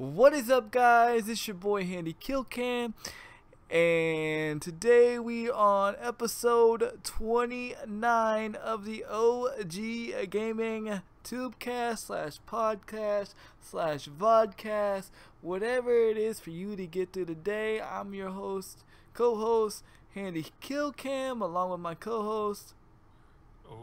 What is up, guys? It's your boy Handy Killcam, and today we on episode 29 of the OG Gaming Tubecast slash podcast slash vodcast, whatever it is for you to get through the day. I'm your co-host Handy Killcam, along with my co-host OG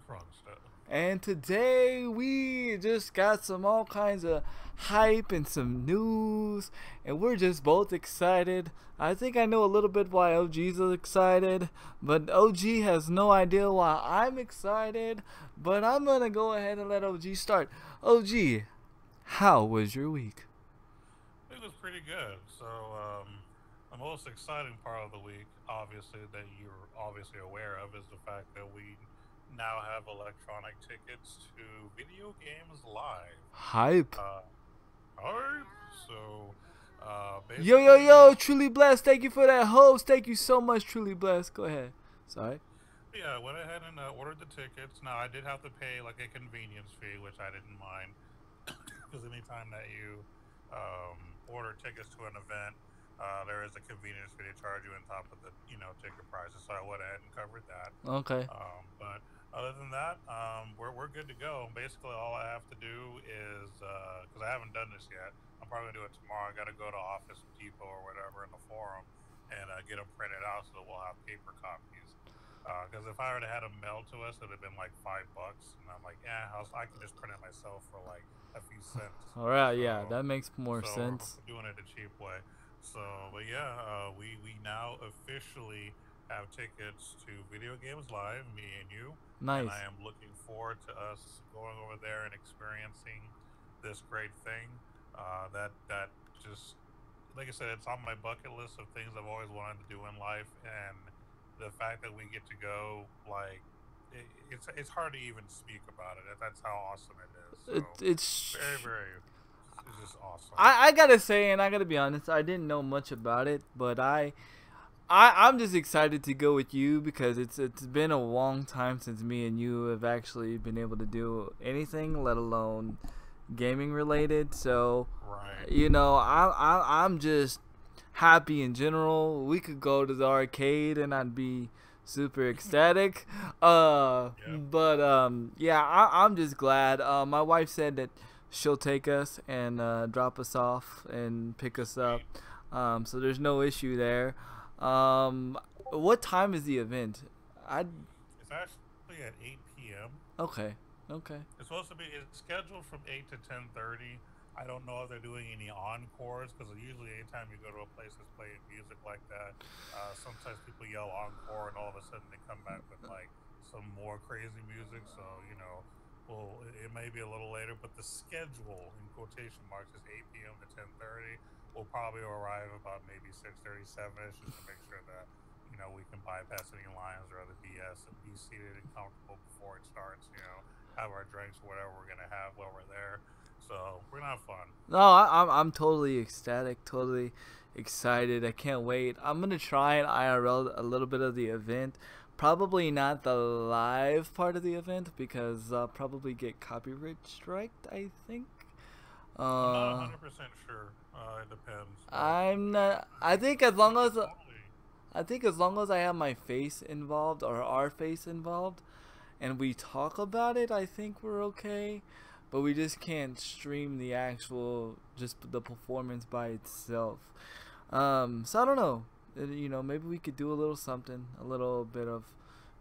Kronstadt. And today we just got some all kinds of hype and some news, and we're just both excited. I think I know a little bit why OG's excited, but OG has no idea why I'm excited. But I'm gonna go ahead and let OG start. OG, how was your week? It was pretty good. So, the most exciting part of the week, obviously, that you're obviously aware of, is the fact that we now have electronic tickets to Video Games Live. Hype. Alright. So, Yo, Truly Blessed. Thank you for that host. Thank you so much, Truly Blessed. Go ahead. Sorry. Yeah, I went ahead and ordered the tickets. Now, I did have to pay like a convenience fee, which I didn't mind. Because anytime that you order tickets to an event, there is a convenience fee they charge you on top of the ticket prices. So I went ahead and covered that. Okay. But other than that, we're good to go. Basically, all I have to do is because I haven't done this yet, I'm probably gonna do it tomorrow. I got to go to Office Depot or whatever in the forum and get them printed out so that we'll have paper copies. Because if I already had them mailed to us, it'd have been like $5, and I'm like, yeah, I can just print it myself for like a few cents. All right, yeah, that makes more so sense. we're doing it the cheap way. So, but yeah, we now officially have tickets to Video Games Live, me and you. Nice. And I am looking forward to us going over there and experiencing this great thing. That just, like I said, it's on my bucket list of things I've always wanted to do in life, and the fact that we get to go, like, it's hard to even speak about it. That's how awesome it is. So It's it's just awesome. I gotta say, and I gotta be honest, I didn't know much about it, but I'm just excited to go with you because it's been a long time since me and you have actually been able to do anything, let alone gaming related. So, right. I'm just happy in general. We could go to the arcade and I'd be super ecstatic. Yeah, I'm just glad. My wife said that she'll take us and drop us off and pick us up. So there's no issue there. What time is the event? It's actually at 8 p.m. Okay. It's supposed to be. It's scheduled from 8 to 10:30. I don't know if they're doing any encores because usually anytime you go to a place that's playing music like that, sometimes people yell encore and all of a sudden they come back with like some more crazy music. So well, it may be a little later, but the schedule in quotation marks is 8 p.m. to 10:30. We'll probably arrive about maybe 6:37ish just to make sure that we can bypass any lines or other BS and be seated and comfortable before it starts. Have our drinks or whatever we're gonna have while we're there. So we're gonna have fun. No, I'm totally ecstatic, totally excited. I can't wait. I'm gonna try and IRL a little bit of the event. Probably not the live part of the event because I'll probably get copyright striked, I think. I'm not 100% sure. It depends. I'm not. I think as long as I have my face involved or our face involved, and we talk about it, I think we're okay. But we just can't stream the actual, just the performance by itself. So I don't know. Maybe we could do a little something, a little bit of,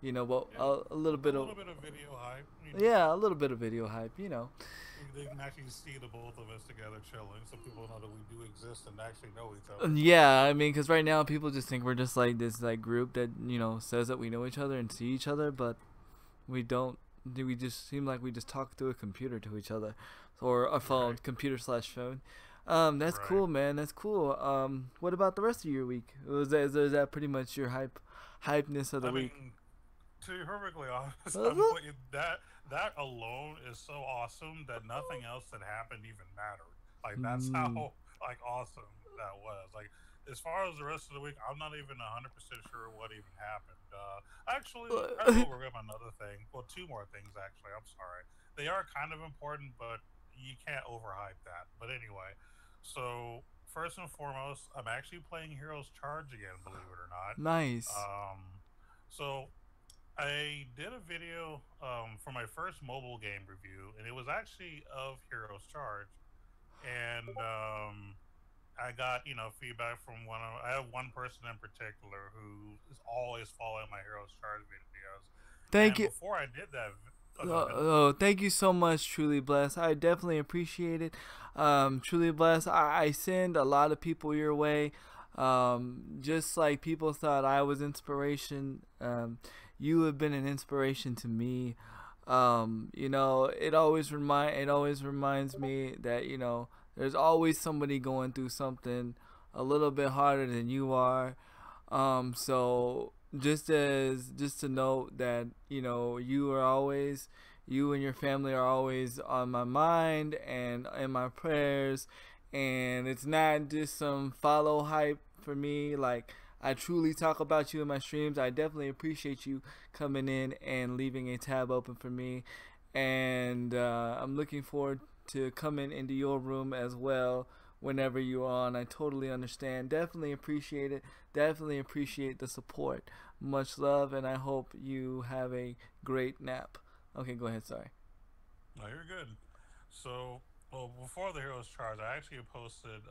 a little bit of video hype. Yeah, a little bit of video hype. They can actually see the both of us together chilling, so people know that we do exist and actually know each other. Yeah, I mean, because right now people just think we're just like this like group that says that we know each other and see each other, but we don't. We just seem like we just talk through a computer to each other, or a phone, right. Computer / phone. That's right. cool, man. That's cool. What about the rest of your week? Is that pretty much your hypeness of the week? To be perfectly honest, that alone is so awesome that nothing else that happened even mattered. Like that's how like awesome that was. Like as far as the rest of the week, I'm not even 100% sure what even happened. Actually, I will bring up another thing. Well, two more things actually. I'm sorry. They are kind of important, but you can't overhype that. But anyway, So first and foremost, I'm actually playing Heroes Charge again, believe it or not. Nice. So I did a video for my first mobile game review, and it was actually of Heroes Charge, and I got feedback from I have one person in particular who is always following my Heroes Charge videos, Thank and you. before I did that, oh, go ahead. Oh, thank you so much, Truly Blessed. I definitely appreciate it. Truly Blessed, I send a lot of people your way. Just like people thought I was inspiration, you have been an inspiration to me. It always reminds me that there's always somebody going through something a little bit harder than you are. So just to note that you and your family are always on my mind and in my prayers, and it's not just some follow hype for me. Like, I truly talk about you in my streams. I definitely appreciate you coming in and leaving a tab open for me, and I'm looking forward to coming into your room as well whenever you're on. I totally understand. Definitely appreciate it. Definitely appreciate the support. Much love, and I hope you have a great nap. Okay, go ahead. Sorry. No, you're good. So, well, before the Heroes Charge, I actually posted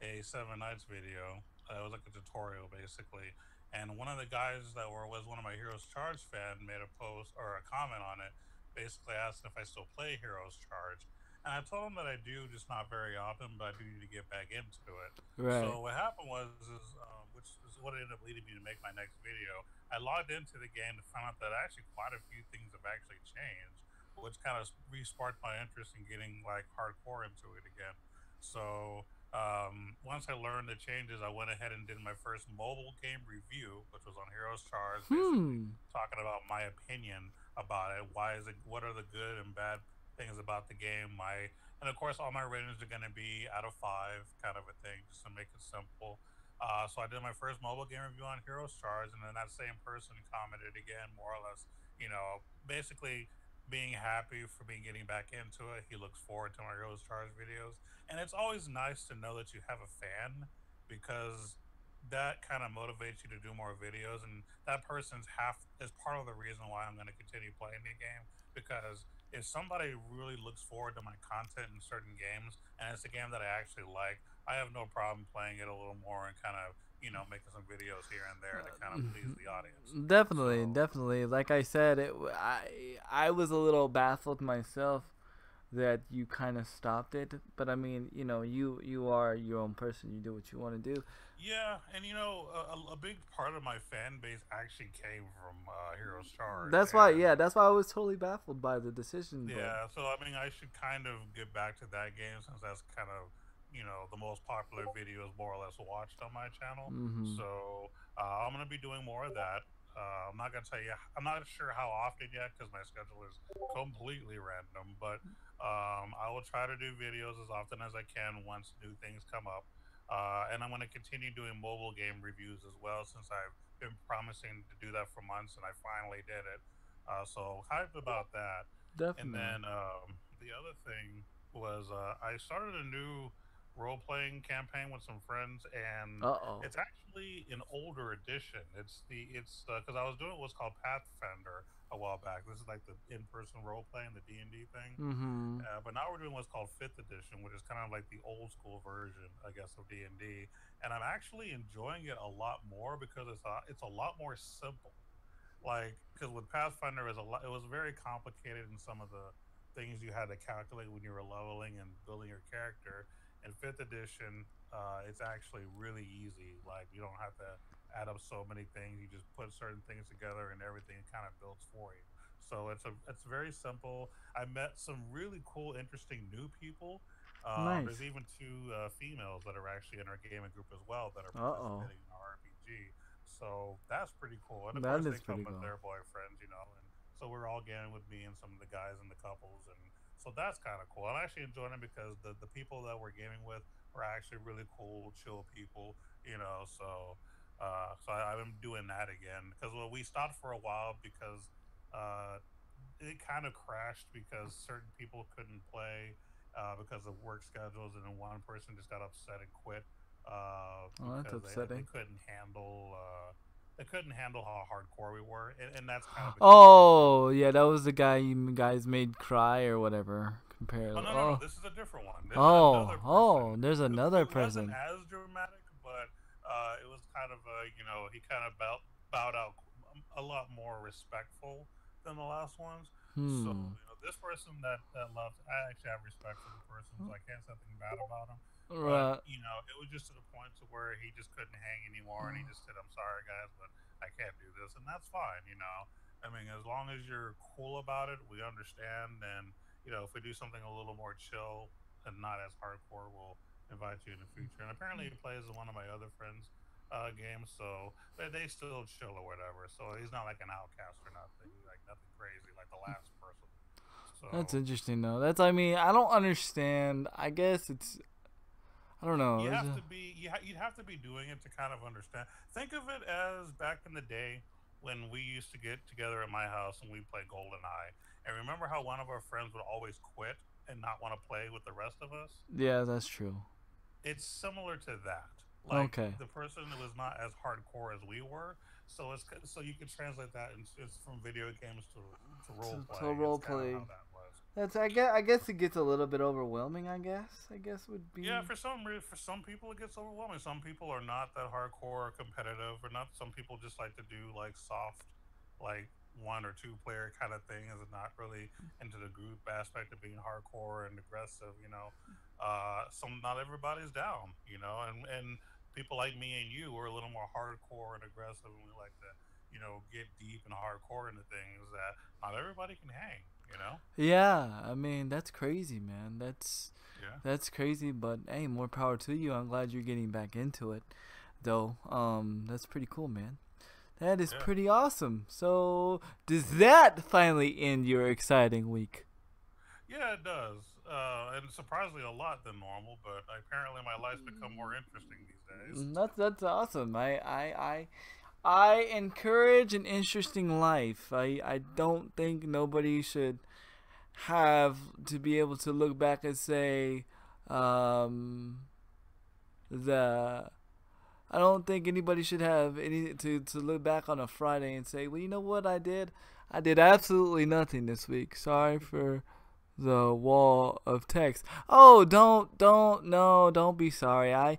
a Seven Nights video. It was like a tutorial, basically. And one of the guys that was one of my Heroes Charge fan made a post or a comment on it, basically asking if I still play Heroes Charge. And I told him that I do, just not very often, but I do need to get back into it. Right. So what happened which is what ended up leading me to make my next video. I logged into the game to find out that actually quite a few things have actually changed, which kind of re-sparked my interest in getting like hardcore into it again. So once I learned the changes, I went ahead and did my first mobile game review, which was on Heroes Charge, basically Hmm. talking about my opinion about it. Why is it? What are the good and bad things about the game? And of course, all my ratings are going to be out of 5, kind of a thing, just to make it simple. So I did my first mobile game review on Heroes Charge, and then that same person commented again, more or less, basically being happy for me getting back into it. He looks forward to my Heroes Charge videos, and it's always nice to know that you have a fan because that kind of motivates you to do more videos, and that person's half is part of the reason why I'm going to continue playing the game because if somebody really looks forward to my content in certain games and it's a game that I actually like, I have no problem playing it a little more and kind of making some videos here and there to kind of please the audience. Definitely, So definitely. Like I said, I was a little baffled myself that you kind of stopped it. But I mean, you are your own person. You do what you want to do. yeah, and a big part of my fan base actually came from Heroes Charge, That's why, and yeah, that's why I was totally baffled by the decision. But yeah, so I mean, I should kind of get back to that game since that's kind of, the most popular videos more or less watched on my channel. mm-hmm. So I'm gonna be doing more of that. I'm not gonna tell you. I'm not sure how often yet because my schedule is completely random. But I will try to do videos as often as I can once new things come up. And I'm gonna continue doing mobile game reviews as well since I've been promising to do that for months and I finally did it. So hyped about that. And Definitely. then the other thing was I started a new role playing campaign with some friends, and Uh oh. it's actually an older edition. It's because I was doing what's called Pathfinder a while back. This is like the in person role playing, the D&D thing. Mm-hmm. But now we're doing what's called Fifth Edition, which is kind of like the old school version, I guess, of D&D. And I'm actually enjoying it a lot more because it's a lot more simple, like because with Pathfinder it was very complicated in some of the things you had to calculate when you were leveling and building your character. In fifth edition, it's actually really easy. Like you don't have to add up so many things. You just put certain things together and everything kind of builds for you. So it's very simple. I met some really cool, interesting new people. There's Nice. even two females that are actually in our gaming group as well that are Uh oh. participating in our RPG. So that's pretty cool. And of That course, they is come pretty with cool. their boyfriends, and so we're all gaming with me and some of the guys and the couples. And so that's kind of cool. I'm actually enjoying it because the people that we're gaming with are actually really cool, chill people. I've been doing that again because well, we stopped for a while because uh, it kind of crashed because certain people couldn't play because of work schedules, and then one person just got upset and quit Oh, that's because they upsetting. couldn't handle how hardcore we were, and that's kind of become an issue. Oh, yeah, that was the guy you guys made cry or whatever. Compare. Oh, no, Oh, this is a different one. This is oh, another person oh. There's who another wasn't person. as dramatic, but it was kind of he kind of bowed out a lot more respectful than the last ones. So Hmm. this person that left, I actually have respect for the person, so I can't say anything bad about him. But Right. it was just to the point to where he just couldn't hang anymore, and he just said, "I'm sorry, guys, but I can't do this," and that's fine. I mean, as long as you're cool about it, we understand, and if we do something a little more chill and not as hardcore, we'll invite you in the future. And apparently, he plays one of my other friends' games, so they still chill or whatever. So he's not like an outcast or nothing, like nothing crazy like the last person. That's So interesting though. I mean, I don't understand. I guess it's, I don't know. you It's have a, to be, you'd have to be doing it to kind of understand. Think of it as back in the day when we used to get together at my house and we play GoldenEye. And remember how one of our friends would always quit and not want to play with the rest of us? yeah, that's true. It's similar to that. Like Okay. the person was not as hardcore as we were, so you could translate that. It's from video games to role To playing. It's role kind of play. how that was. That's, I guess it gets a little bit overwhelming. I guess would Yeah, be. for some people it gets overwhelming. Some people are not that hardcore or competitive, or not. Some people just like to do like soft, like one or two player kind of thing, is not really into the group aspect of being hardcore and aggressive. Some not everybody's down. And people like me and you are a little more hardcore and aggressive, and we like to get deep and hardcore into things that not everybody can hang. Yeah, I mean that's crazy, man. Yeah, That's crazy, but hey, more power to you. I'm glad you're getting back into it, though. That's pretty cool, man. That is yeah. pretty awesome. So, does that finally end your exciting week? Yeah, it does. And surprisingly a lot than normal, but apparently my life's become more interesting these days. That's awesome. I encourage an interesting life. I don't think nobody should have to be able to look back and say, um, the I don't think anybody should have any to look back on a Friday and say, well, you know what I did? I did absolutely nothing this week. Sorry for the wall of text. Oh, don't no, don't be sorry.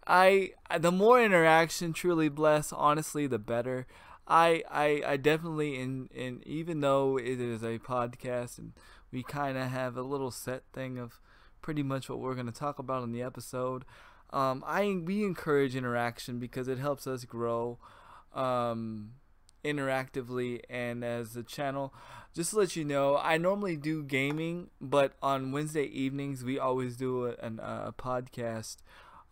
The more interaction, truly bless. Honestly, the better. I definitely in even though it is a podcast and we kind of have a little set thing of pretty much what we're going to talk about in the episode. We encourage interaction because it helps us grow um, interactively and as a channel. Just to let you know, I normally do gaming, but on Wednesday evenings we always do a podcast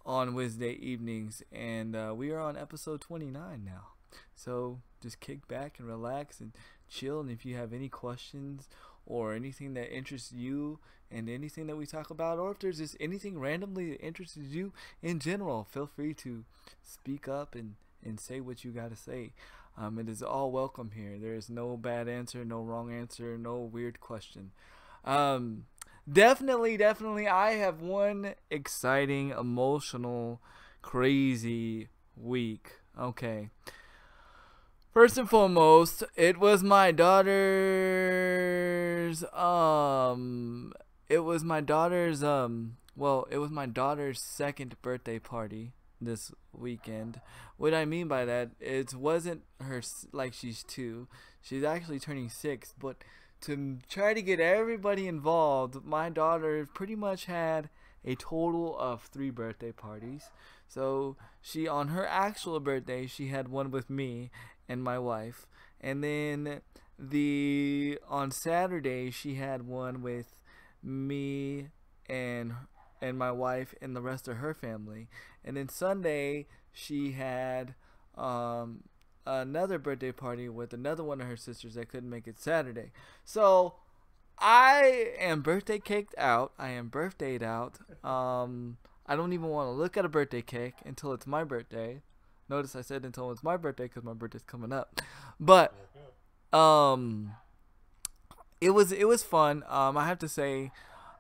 on Wednesday evenings, and we are on episode 29 now. So just kick back and relax and chill. And if you have any questions or anything that interests you and anything that we talk about, or if there's just anything randomly that interests you in general, feel free to speak up and say what you got to say. It is all welcome here. There is no bad answer, no wrong answer, no weird question. Um, definitely, I have one exciting, emotional, crazy week. Okay. First and foremost, it was my daughter's it was my daughter's second birthday party this weekend. What I mean by that, it wasn't her like she's 2. She's actually turning 6, but to try to get everybody involved, my daughter pretty much had a total of 3 birthday parties. So she on her actual birthday, she had one with me and my wife, and then the on Saturday she had one with me and and my wife and the rest of her family, and then Sunday she had um, another birthday party with another one of her sisters that couldn't make it Saturday. So I am birthday caked out. I am birthdayed out. I don't even want to look at a birthday cake until it's my birthday. Notice I said until it's my birthday because my birthday's coming up. But um, it was fun. I have to say,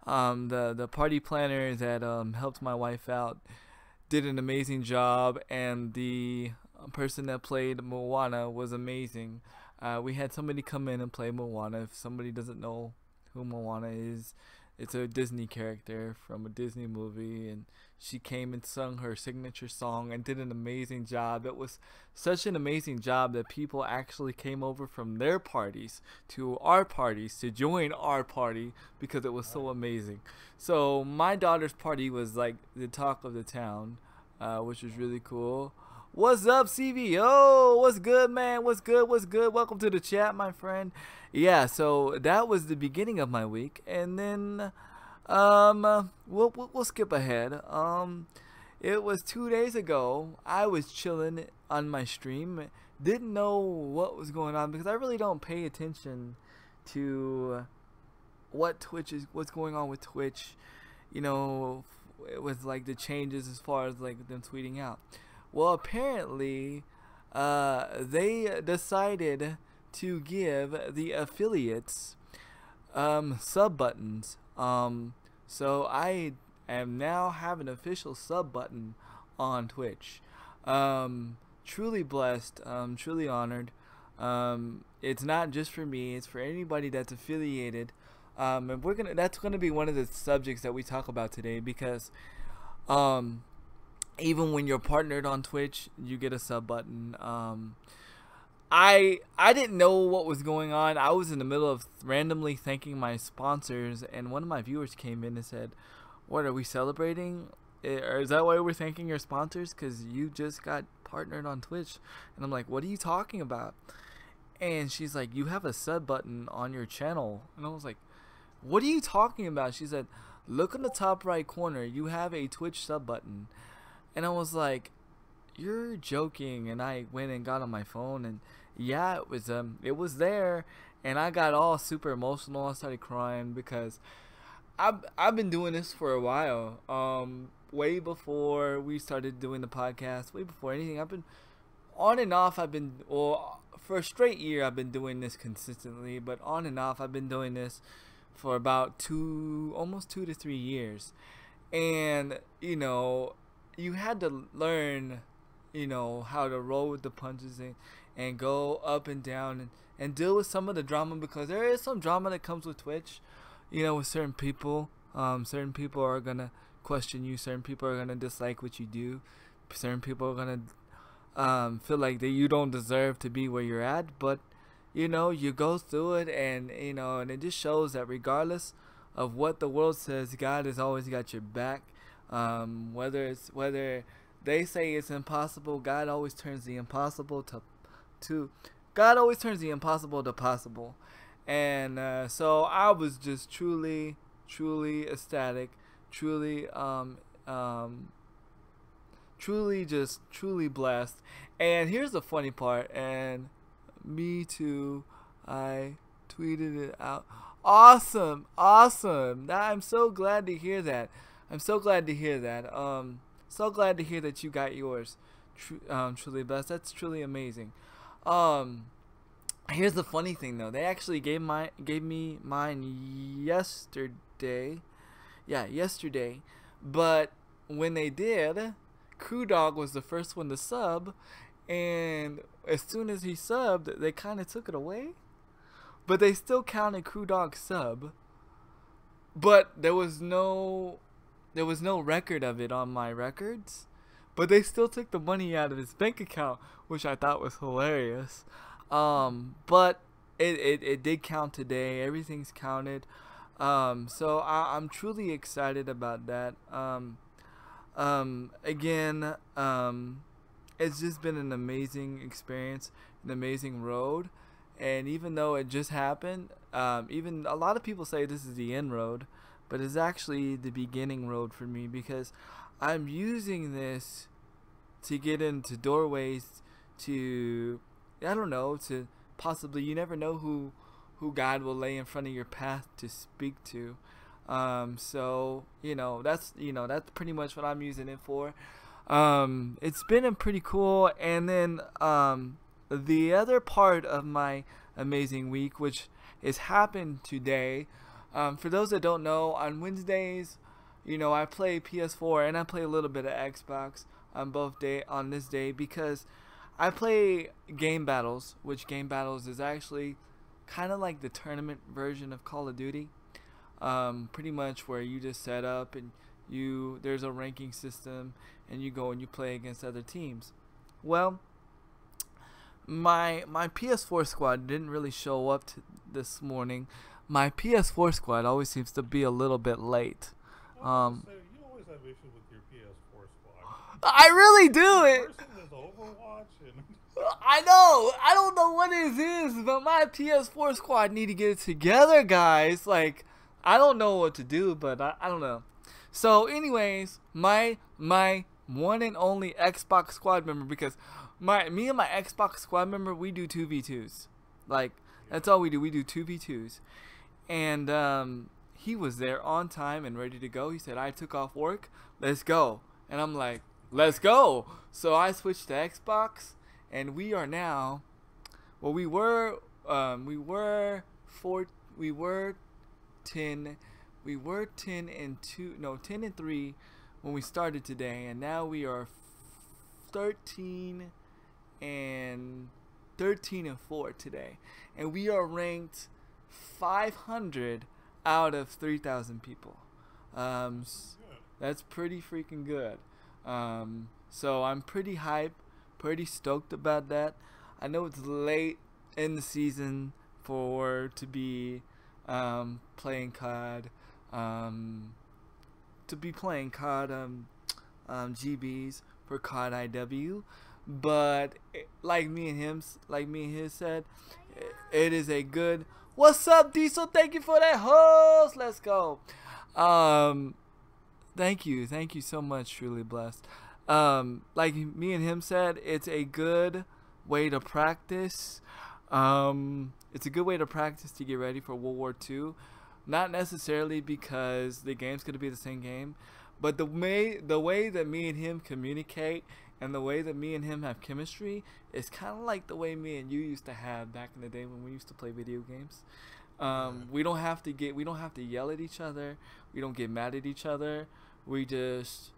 The party planner that helped my wife out did an amazing job, and the person that played Moana was amazing. We had somebody come in and play Moana. If somebody doesn't know who Moana is, it's a Disney character from a Disney movie, and she came and sung her signature song and did an amazing job. It was such an amazing job that people actually came over from their parties to our parties to join our party because it was so amazing. So my daughter's party was like the talk of the town, which was really cool. What's up, CVO? What's good, man? What's good? What's good? Welcome to the chat, my friend. Yeah, so that was the beginning of my week, and then we'll skip ahead. It was 2 days ago. I was chilling on my stream. Didn't know what was going on because I really don't pay attention to what's going on with Twitch. You know, with like the changes as far as like them tweeting out. Well, apparently, they decided to give the affiliates sub buttons. So I am now have an official sub button on Twitch. Truly blessed, truly honored. It's not just for me; it's for anybody that's affiliated. And that's gonna be one of the subjects that we talk about today because, even when you're partnered on Twitch, you get a sub button. I didn't know what was going on. I was in the middle of randomly thanking my sponsors, and one of my viewers came in and said, "What are we celebrating? Or is that why we're thanking your sponsors? Because you just got partnered on Twitch." And I'm like, "What are you talking about?" And she's like, "You have a sub button on your channel." And I was like, "What are you talking about?" She said, "Look in the top right corner. You have a Twitch sub button." And I was like, "You're joking." And I went and got on my phone, and yeah, it was there, and I got all super emotional. I started crying because I've been doing this for a while. Way before we started doing the podcast, way before anything. I've been on and off. For a straight year I've been doing this consistently, but on and off I've been doing this for about almost 2 to 3 years. And you had to learn, how to roll with the punches and go up and down and deal with some of the drama, because there is some drama that comes with Twitch, with certain people. Certain people are going to question you. Certain people are going to dislike what you do. Certain people are going to feel like that you don't deserve to be where you're at. But, you go through it, and it just shows that regardless of what the world says, God has always got your back. Whether they say it's impossible, God always turns the impossible to possible. And so I was just truly ecstatic, truly blessed. And here's the funny part, and me too, I tweeted it out. Awesome. I'm so glad to hear that. So glad to hear that you got yours. Truly blessed. That's truly amazing. Here's the funny thing though. They actually gave me mine yesterday. Yeah, yesterday. But when they did, Crew Dog was the first one to sub, and as soon as he subbed, they kind of took it away. But they still counted Crew Dog's sub. But there was no record of it on my records, but they still took the money out of his bank account, which I thought was hilarious. But it did count today. Everything's counted. So I'm truly excited about that. Again, it's just been an amazing experience, an amazing road. And even though it just happened, even a lot of people say this is the end road, but it's actually the beginning road for me, because I'm using this to get into doorways to possibly, you never know who God will lay in front of your path to speak to. So that's pretty much what I'm using it for. It's been pretty cool. And then the other part of my amazing week, which has happened today, For those that don't know, on Wednesdays, I play PS4 and I play a little bit of Xbox on this day because I play game battles, which game battles is actually kind of like the tournament version of Call of Duty. Pretty much where you just set up and there's a ranking system and you go and you play against other teams. Well, my PS4 squad didn't really show up this morning. My PS4 squad always seems to be a little bit late. You always have issues with your PS4 squad. I really do it. There's Overwatch and I know. I don't know what it is, but my PS4 squad need to get it together, guys. Like, I don't know what to do, but I don't know. So, anyways, my one and only Xbox squad member, because me and my Xbox squad member, we do 2v2s. Like, that's all we do. We do 2v2s. And he was there on time and ready to go. He said, I took off work. Let's go. And I'm like, let's go. So I switched to Xbox, and we are now, well, we were 10 and 3 when we started today, and now we are 13 and 4 today, and we are ranked 500 out of 3,000 people. That's pretty freaking good. So I'm pretty hyped, pretty stoked about that. I know it's late in the season to be playing COD, GBs for COD IW, but like me and him said, it is a good. What's up, Diesel? Thank you for that host. Let's go. Thank you so much. Truly blessed. Like me and him said, it's a good way to practice. It's a good way to practice to get ready for World War II. Not necessarily because the game's gonna be the same game, but the way that me and him communicate and the way that me and him have chemistry is kind of like the way me and you used to have back in the day when we used to play video games. We don't have to yell at each other. We don't get mad at each other. We just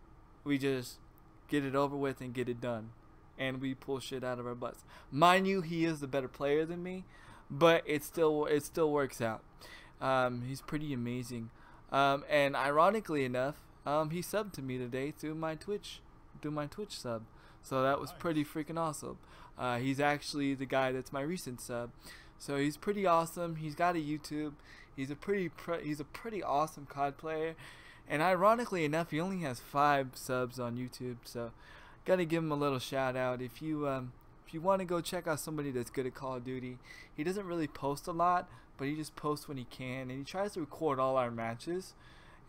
get it over with and get it done, and we pull shit out of our butts. Mind you, he is the better player than me, but it still works out. He's pretty amazing. And ironically enough, he subbed to me today through my Twitch sub. So that was pretty freaking awesome. He's actually the guy that's my recent sub. So he's pretty awesome. He's got a YouTube. He's a pretty awesome COD player. And ironically enough, he only has 5 subs on YouTube. So gotta give him a little shout out. If you want to go check out somebody that's good at Call of Duty, he doesn't really post a lot, but he just posts when he can, and he tries to record all our matches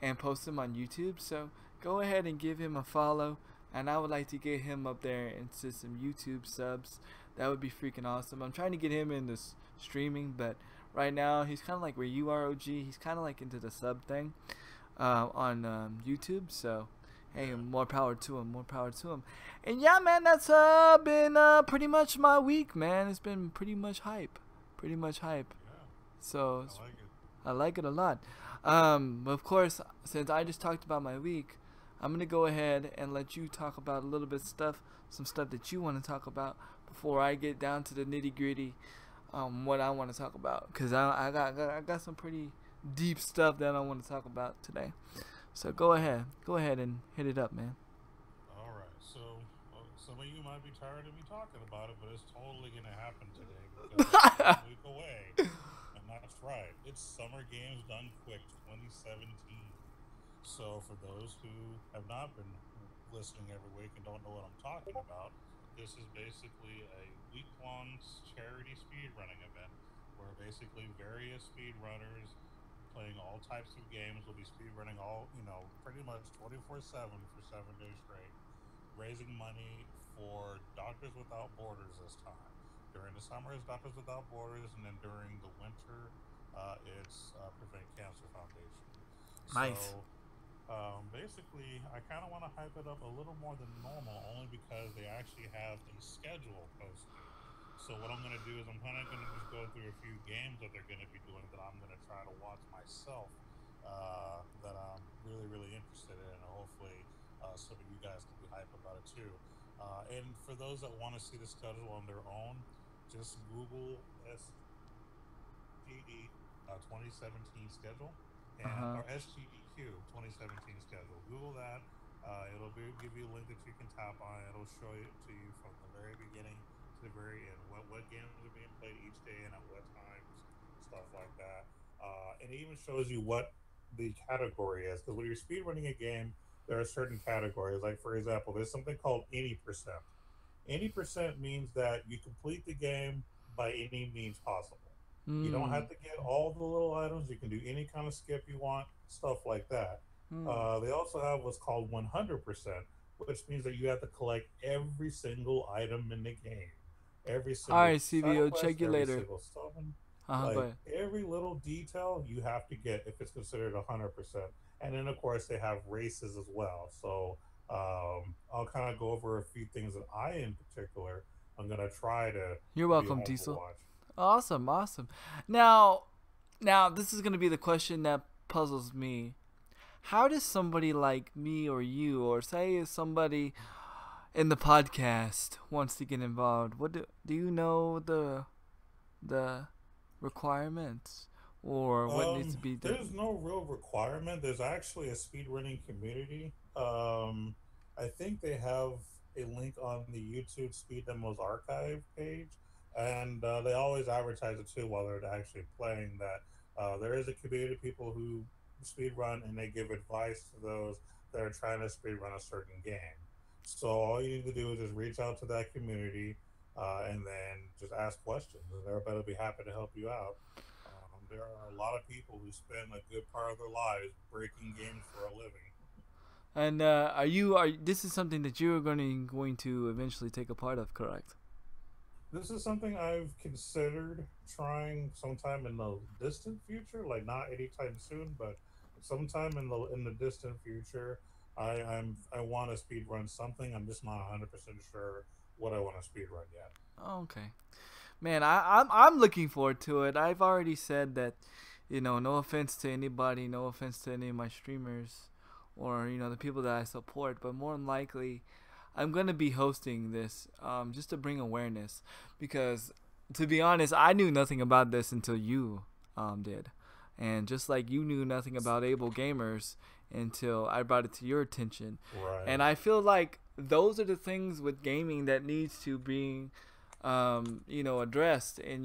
and post them on YouTube. So go ahead and give him a follow, and I would like to get him up there into some YouTube subs. That would be freaking awesome. I'm trying to get him into streaming, but right now he's kind of like where you are, OG. He's kind of like into the sub thing on YouTube. So hey, more power to him. And yeah, man, that's been pretty much my week, man. It's been pretty much hype. Yeah, So I like it. I like it a lot. Of course, since I just talked about my week, I'm gonna go ahead and let you talk about a little bit some stuff that you want to talk about before I get down to the nitty gritty. What I want to talk about, cause I got some pretty deep stuff that I want to talk about today. So go ahead and hit it up, man. All right. So some of you might be tired of me talking about it, but it's totally gonna happen today because it's a week away, and that's right. It's Summer Games Done Quick 2017. So for those who have not been listening every week and don't know what I'm talking about, this is basically a week-long charity speedrunning event where basically various speedrunners playing all types of games will be speedrunning pretty much 24/7 for 7 days straight, raising money for Doctors Without Borders this time. During the summer it's Doctors Without Borders, and then during the winter it's Prevent Cancer Foundation. Nice. So basically, I kind of want to hype it up a little more than normal, only because they actually have a schedule posted. So what I'm gonna do is I'm kind of gonna just go through a few games that they're gonna be doing that I'm gonna try to watch myself. That I'm really really interested in, and hopefully some of you guys can be hype about it too. And for those that want to see the schedule on their own, just Google SGD 2017 schedule and Uh-huh. or SGDQ 2017 schedule. Google that. Give you a link that you can tap on. It'll show it to you from the very beginning to the very end. What games are being played each day and at what times, stuff like that. And it even shows you what the category is. Because when you're speedrunning a game, there are certain categories. Like for example, there's something called any percent. Any percent means that you complete the game by any means possible. You don't Hmm. have to get all the little items. You can do any kind of skip you want, stuff like that. Hmm. They also have what's called 100%, which means that you have to collect every single item in the game, every All single right, side CVO, quest, check you every later. single summon, Go like ahead. every little detail you have to get if it's considered 100%. And then, of course, they have races as well. So I'll kind of go over a few things that in particular, I'm going to try to You're be welcome, home to Diesel. watch. Awesome, awesome. Now, now this is gonna be the question that puzzles me. How does somebody like me or you, or say somebody in the podcast, wants to get involved? What do you know the requirements or what needs to be There's done? no real requirement. There's actually a speedrunning community. I think they have a link on the YouTube Speed Demos archive page, and they always advertise it too while they're actually playing. That there is a community of people who speedrun and they give advice to those that are trying to speedrun a certain game. So all you need to do is just reach out to that community and then just ask questions, and everybody will be happy to help you out. There are a lot of people who spend a good part of their lives breaking games for a living. And are this is something that you're going to eventually take a part of, correct? This is something I've considered trying sometime in the distant future, like not anytime soon, but sometime in the distant future. I want to speed run something. I'm just not 100% sure what I want to speed run yet. Okay. Man, I'm looking forward to it. I've already said that, no offense to anybody, no offense to any of my streamers, or the people that I support, but more than likely, I'm gonna be hosting this, just to bring awareness, because to be honest, I knew nothing about this until you, did, and just like you knew nothing about Able Gamers until I brought it to your attention, and Right. I feel like those are the things with gaming that needs to be addressed. And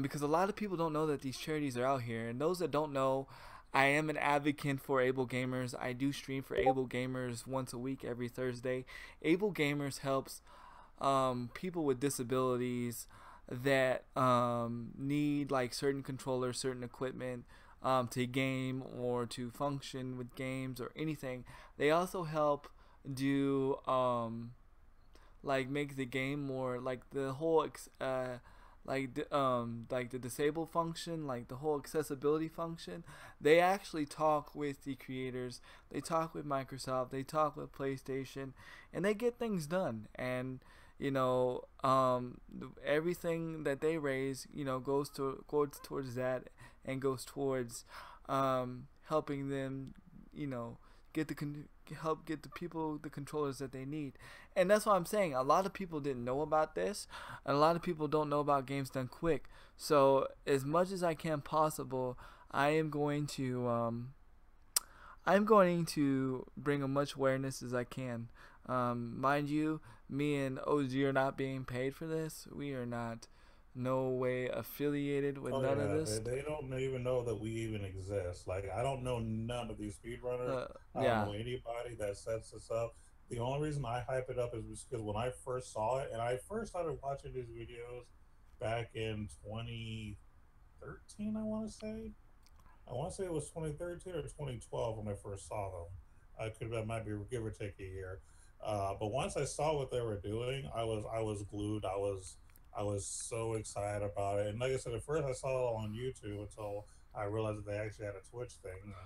because a lot of people don't know that these charities are out here, and those that don't know, I am an advocate for Able Gamers. I do stream for Able Gamers once a week, every Thursday. Able Gamers helps people with disabilities that need like certain controllers, certain equipment, to game or to function with games or anything. They also help do like make the game more like the whole like the disabled function, like the whole accessibility function. They actually talk with the creators, they talk with Microsoft, they talk with PlayStation, and they get things done. And everything that they raise, goes towards that, and goes towards helping them, you know get help get the people the controllers that they need. And that's what I'm saying. A lot of people didn't know about this, and a lot of people don't know about Games Done Quick. So as much as I can possible, I am going to bring as much awareness as I can. Mind you, me and OG are not being paid for this. We are not no way affiliated with Oh none of yeah, this. they don't even know that we even exist. Like I don't know none of these speedrunners. I don't Yeah. know anybody that sets this up. The only reason I hype it up is because when I first saw it, and I first started watching these videos back in 2013, I want to say it was 2013 or 2012 when I first saw them. I could that might be give or take a year. But once I saw what they were doing, I was glued. I was so excited about it. And like I said, at first I saw it on YouTube until I realized that they actually had a Twitch thing, and I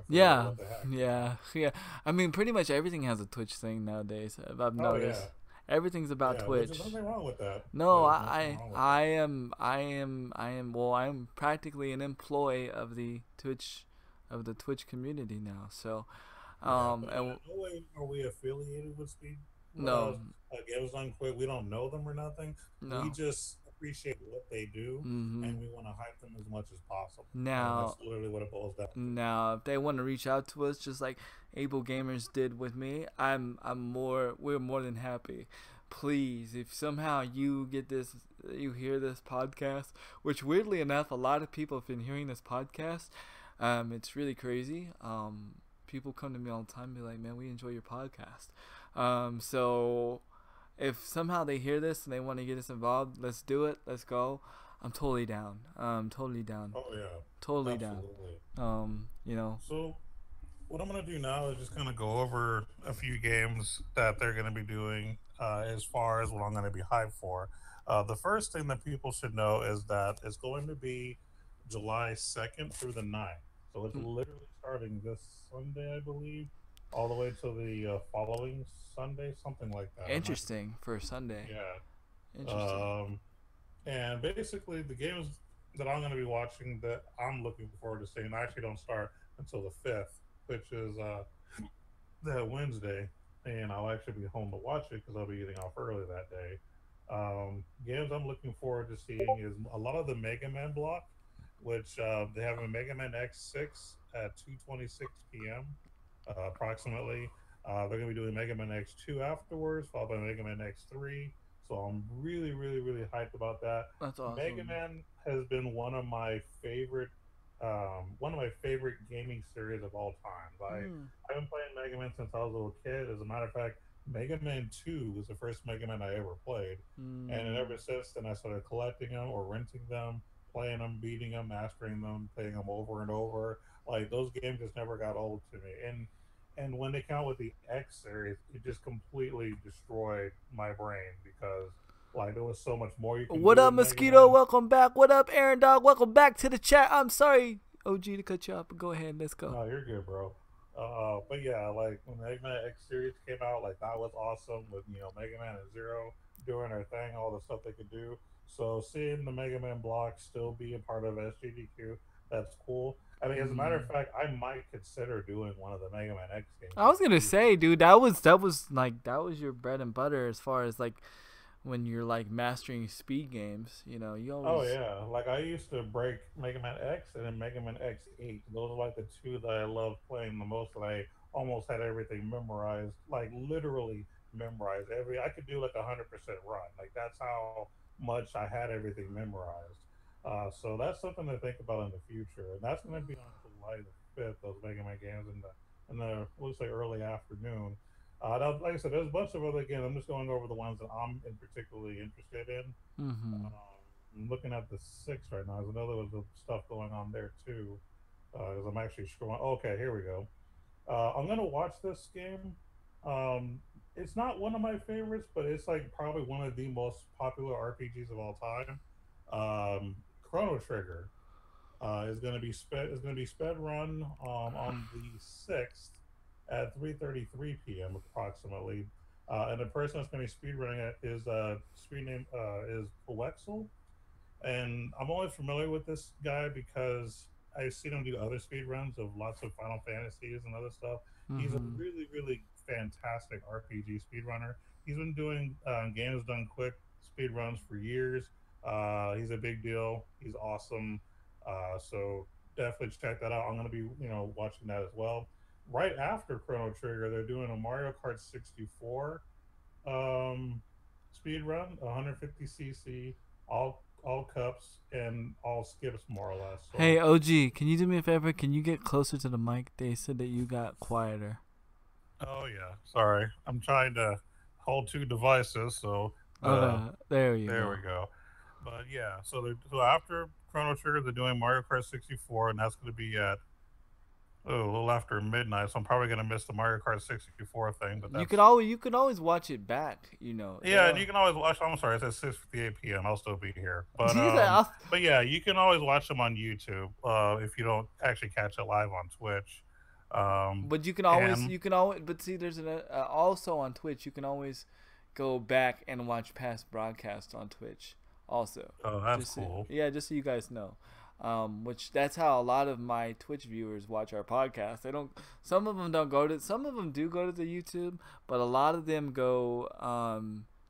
figured, Yeah, what the heck. yeah, yeah. I mean, pretty much everything has a Twitch thing nowadays. I've Oh yeah, noticed. Everything's about Yeah, which is Twitch. nothing wrong with that. No, There's nothing wrong with that. well, I'm practically an employee of the Twitch community now. So, Yeah, but in and no way are we affiliated with Speed no, Games Unquit. We don't know them or nothing. We no. just appreciate what they do, Hmm. and we want to hype them as much as possible. And that's Now, literally what it boils down to. if they want to reach out to us, just like Able Gamers did with me, we're more than happy. Please, if somehow you hear this podcast, which weirdly enough, a lot of people have been hearing this podcast. It's really crazy. People come to me all the time and be like, man, we enjoy your podcast. So if somehow they hear this and they want to get us involved, let's do it. Let's go. I'm totally down. Totally down. Oh yeah, Totally absolutely. down. You know. So what I'm gonna do now is just kind of go over a few games that they're gonna be doing as far as what I'm gonna be hyped for. The first thing that people should know is that it's going to be July 2nd through the 9th. So it's literally starting this Sunday, I believe, all the way to the following Sunday, something like that. Interesting for Sunday. Yeah. Interesting. And basically, the games that I'm going to be watching that I'm looking forward to seeing actually don't start until the 5th, which is that Wednesday. And I'll actually be home to watch it because I'll be getting off early that day. Games I'm looking forward to seeing is a lot of the Mega Man block, which they have a Mega Man X6 at 2:26 p.m. Approximately. They're going to be doing Mega Man X2 afterwards, followed by Mega Man X3. So I'm really, really, really hyped about that. That's awesome. Mega Man has been one of my favorite gaming series of all time. I've been playing Mega Man since I was a little kid. As a matter of fact, Mega Man 2 was the first Mega Man I ever played. And ever since then, I started collecting them or renting them, playing them, beating them, mastering them, playing them over and over. Like, those games just never got old to me. And when they came out with the X series, it just completely destroyed my brain because, like, there was so much more you could What do up, with Mosquito? Mega Man. Welcome back. What up, Aaron Dog? Welcome back to the chat. I'm sorry, OG, to cut you off, but go ahead. Let's go. No, you're good, bro. But yeah, like when Mega Man X series came out, like that was awesome with Mega Man and Zero doing their thing, all the stuff they could do. So seeing the Mega Man block still be a part of SGDQ, that's cool. I mean, as a matter of fact, I might consider doing one of the Mega Man X games. I was gonna say, dude, that was your bread and butter as far as like when you're like mastering speed games. You always. Oh yeah, like I used to break Mega Man X and then Mega Man X8. Those are like the two that I loved playing the most. And I almost had everything memorized, like literally memorized. I could do like 100% run. Like that's how much I had everything memorized. So that's something to think about in the future, and that's going to be on July the 5th. Those Mega Man games in the let's say early afternoon. Like I said, there's a bunch of other games. I'm just going over the ones that I'm particularly interested in. I'm looking at the 6th right now. There's another stuff going on there too. Because I'm actually scrolling. Okay, here we go. I'm gonna watch this game. It's not one of my favorites, but it's like probably one of the most popular RPGs of all time. Chrono Trigger is going to be sped run on the 6th at 3:33 p.m. approximately, and the person that's going to be speed running it is screen name is Wexel, and I'm only familiar with this guy because I've seen him do other speed runs of lots of Final Fantasies and other stuff. He's a really, really fantastic RPG speedrunner. He's been doing games done quick speed runs for years. He's a big deal. He's awesome. So definitely check that out. I'm going to be, watching that as well. Right after Chrono Trigger, they're doing a Mario Kart 64 speed run, 150cc, all cups and all skips more or less. So, hey OG, can you do me a favor? Can you get closer to the mic? They said that you got quieter. Oh yeah, sorry. I'm trying to hold two devices, so there we go. But yeah, so after Chrono Trigger, they're doing Mario Kart 64, and that's going to be at a little after midnight. So I'm probably going to miss the Mario Kart 64 thing. But you could always watch it back. Yeah, and you can always watch. I'm sorry, it's at 6:58 p.m. I'll still be here. But but yeah, you can always watch them on YouTube if you don't actually catch it live on Twitch. But you can always. But see, there's also on Twitch. You can always go back and watch past broadcasts on Twitch. Also, Oh, that's cool. just so you guys know, which that's how a lot of my Twitch viewers watch our podcast. They don't. Some of them don't go to. Some of them do go to the YouTube, but a lot of them go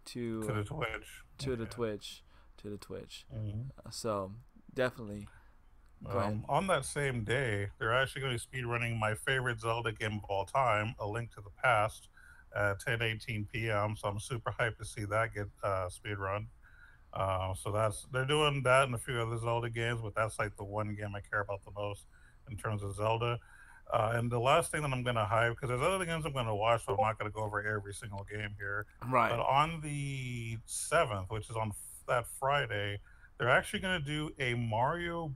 to the Twitch. To the Twitch. Mm-hmm. So definitely. Go ahead. On that same day, they're actually going to be speedrunning my favorite Zelda game of all time, A Link to the Past, at 10:18 p.m. So I'm super hyped to see that get speedrun. So they're doing that and a few other Zelda games, but that's like the one game I care about the most in terms of Zelda. And the last thing that I'm going to hype, because there's other games I'm going to watch, so I'm not going to go over every single game here. Right. But on the 7th, which is on that Friday, they're actually going to do a Mario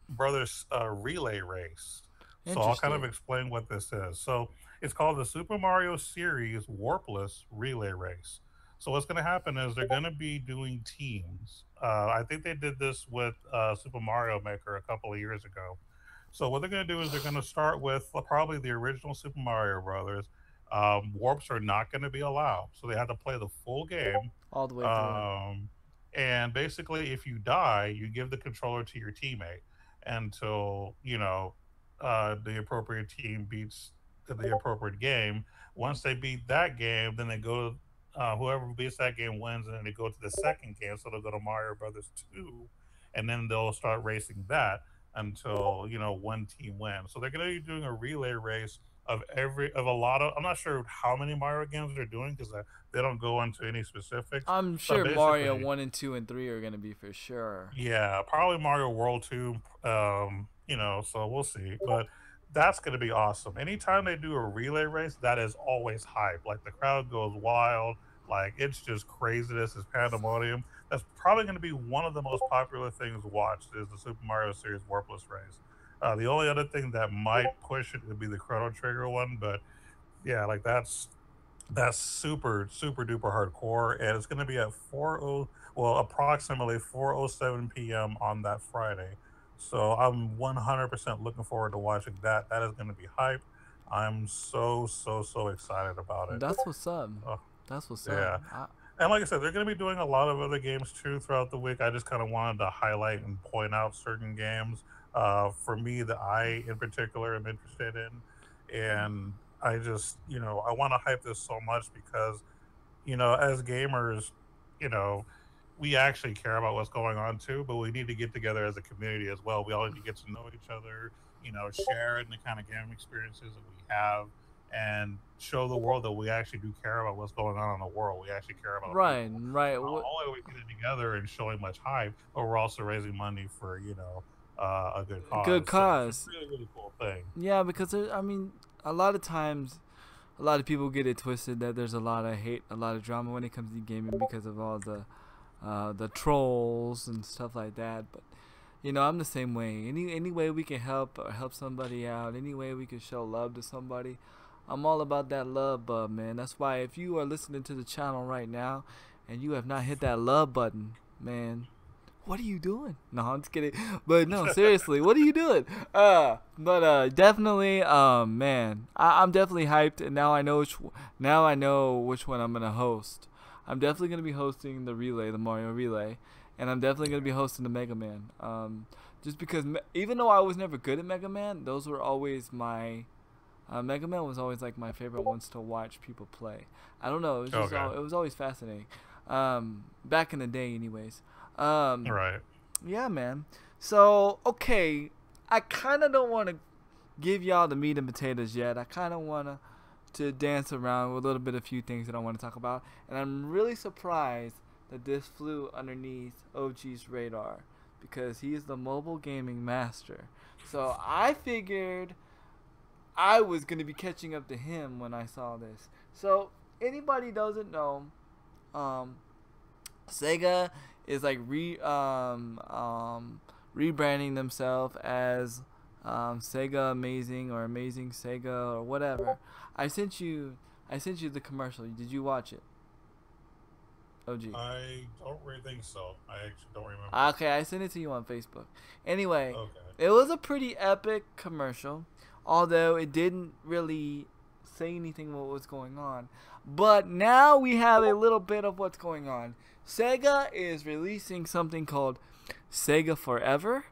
Brothers relay race. So I'll kind of explain what this is. So it's called the Super Mario Series Warpless Relay Race. So what's going to happen is they're going to be doing teams. I think they did this with Super Mario Maker a couple of years ago. So what they're going to do is they're going to start with probably the original Super Mario Brothers. Warps are not going to be allowed, so they have to play the full game all the way through. And basically, if you die, you give the controller to your teammate until the appropriate team beats the appropriate game. Once they beat that game, then they go. Whoever beats that game wins, and then they go to the second game. So they'll go to Mario Brothers 2, and then they'll start racing that until one team wins. So they're going to be doing a relay race of a lot of. I'm not sure how many Mario games they're doing because they don't go into any specifics. I'm sure Mario 1 and 2 and 3 are going to be for sure. Yeah, probably Mario World 2. So we'll see. But that's going to be awesome. Anytime they do a relay race, that is always hype. Like the crowd goes wild. Like it's just craziness. It's pandemonium. That's probably going to be one of the most popular things watched is the Super Mario Series Warpless race. The only other thing that might push it would be the Chrono Trigger one, but yeah, like that's super duper hardcore, and it's going to be at approximately 4:07 p.m. on that Friday. So I'm 100% looking forward to watching that. That is going to be hype. I'm so excited about it. That's what's up. That's what's up. Yeah. And like I said, they're going to be doing a lot of other games too throughout the week. I just kind of wanted to highlight and point out certain games for me that I in particular am interested in. And I just, I want to hype this so much because, as gamers, we actually care about what's going on too, but we need to get together as a community as well. We all need to get to know each other, share in the kind of gaming experiences that we have, and show the world that we actually do care about what's going on in the world. We actually care about right. Not only are we getting together and showing much hype, but we're also raising money for a good cause. Good cause. So it's a really cool thing. Yeah, because a lot of times, a lot of people get it twisted that there's a lot of hate, a lot of drama when it comes to gaming because of all the trolls and stuff like that. But I'm the same way. Any way we can help somebody out, any way we can show love to somebody, I'm all about that love button, man. That's why if you are listening to the channel right now and you have not hit that love button, man, what are you doing? No, I'm just kidding. But no, seriously, what are you doing? Definitely, man, I'm definitely hyped, and now I know which one I'm gonna host. I'm definitely gonna be hosting the Mario Relay, and I'm definitely gonna be hosting the Mega Man. Just because even though I was never good at Mega Man, those were always my Mega Man was always like my favorite ones to watch people play. I don't know, it was just it was always fascinating. Back in the day, anyways. Right. Yeah, man. So okay, I kind of don't want to give y'all the meat and potatoes yet. I kind of want to dance around with a little bit of few things that I want to talk about, and I'm really surprised that this flew underneath OG's radar because he is the mobile gaming master. So I figured I was gonna be catching up to him when I saw this. So anybody doesn't know, Sega is like rebranding themselves as Sega Amazing or Amazing Sega or whatever. I sent you the commercial. Did you watch it? OG. I don't really think so. I actually don't remember. Okay, I sent it to you on Facebook. Anyway, okay. It was a pretty epic commercial, although it didn't really say anything about what's going on. But now we have a little bit of what's going on. Sega is releasing something called Sega Forever.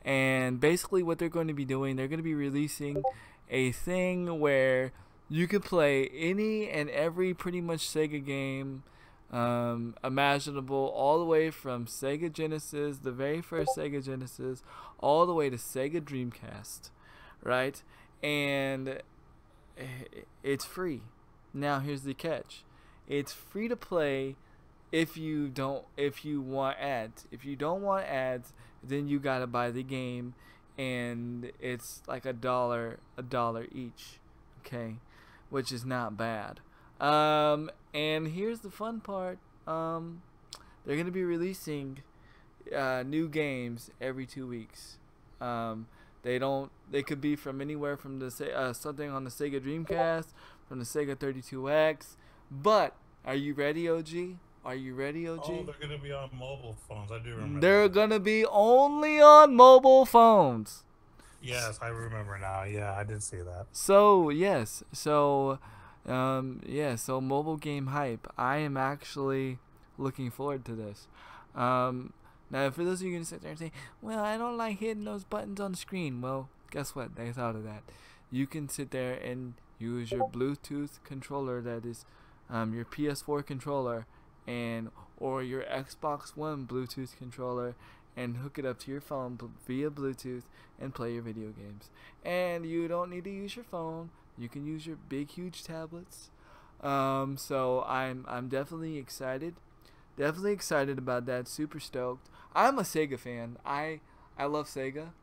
And basically what they're going to be doing, they're going to be releasing a thing where you could play any and every pretty much Sega game imaginable, all the way from Sega Genesis, the very first Sega Genesis, all the way to Sega Dreamcast, right? And it's free. Now here's the catch. It's free to play if you want ads. If you don't want ads, then you gotta buy the game, and it's like a dollar each, okay, which is not bad. And here's the fun part. They're gonna be releasing new games every 2 weeks. They could be from anywhere from the something on the Sega Dreamcast, from the Sega 32X. But are you ready, OG? Are you ready, OG? Oh, they're gonna be on mobile phones. I do remember. They're gonna be only on mobile phones. Yes, I remember now. Yeah, I did see that. So yes, so mobile game hype. I am actually looking forward to this. Now, for those of you who are gonna sit there and say, "Well, I don't like hitting those buttons on the screen," well, guess what? They thought of that. You can sit there and use your Bluetooth controller, that is, your PS4 controller, or your Xbox One Bluetooth controller, and hook it up to your phone via Bluetooth and play your video games. And you don't need to use your phone. You can use your big, huge tablets. So I'm definitely excited. Definitely excited about that. Super stoked. I'm a Sega fan. I love Sega.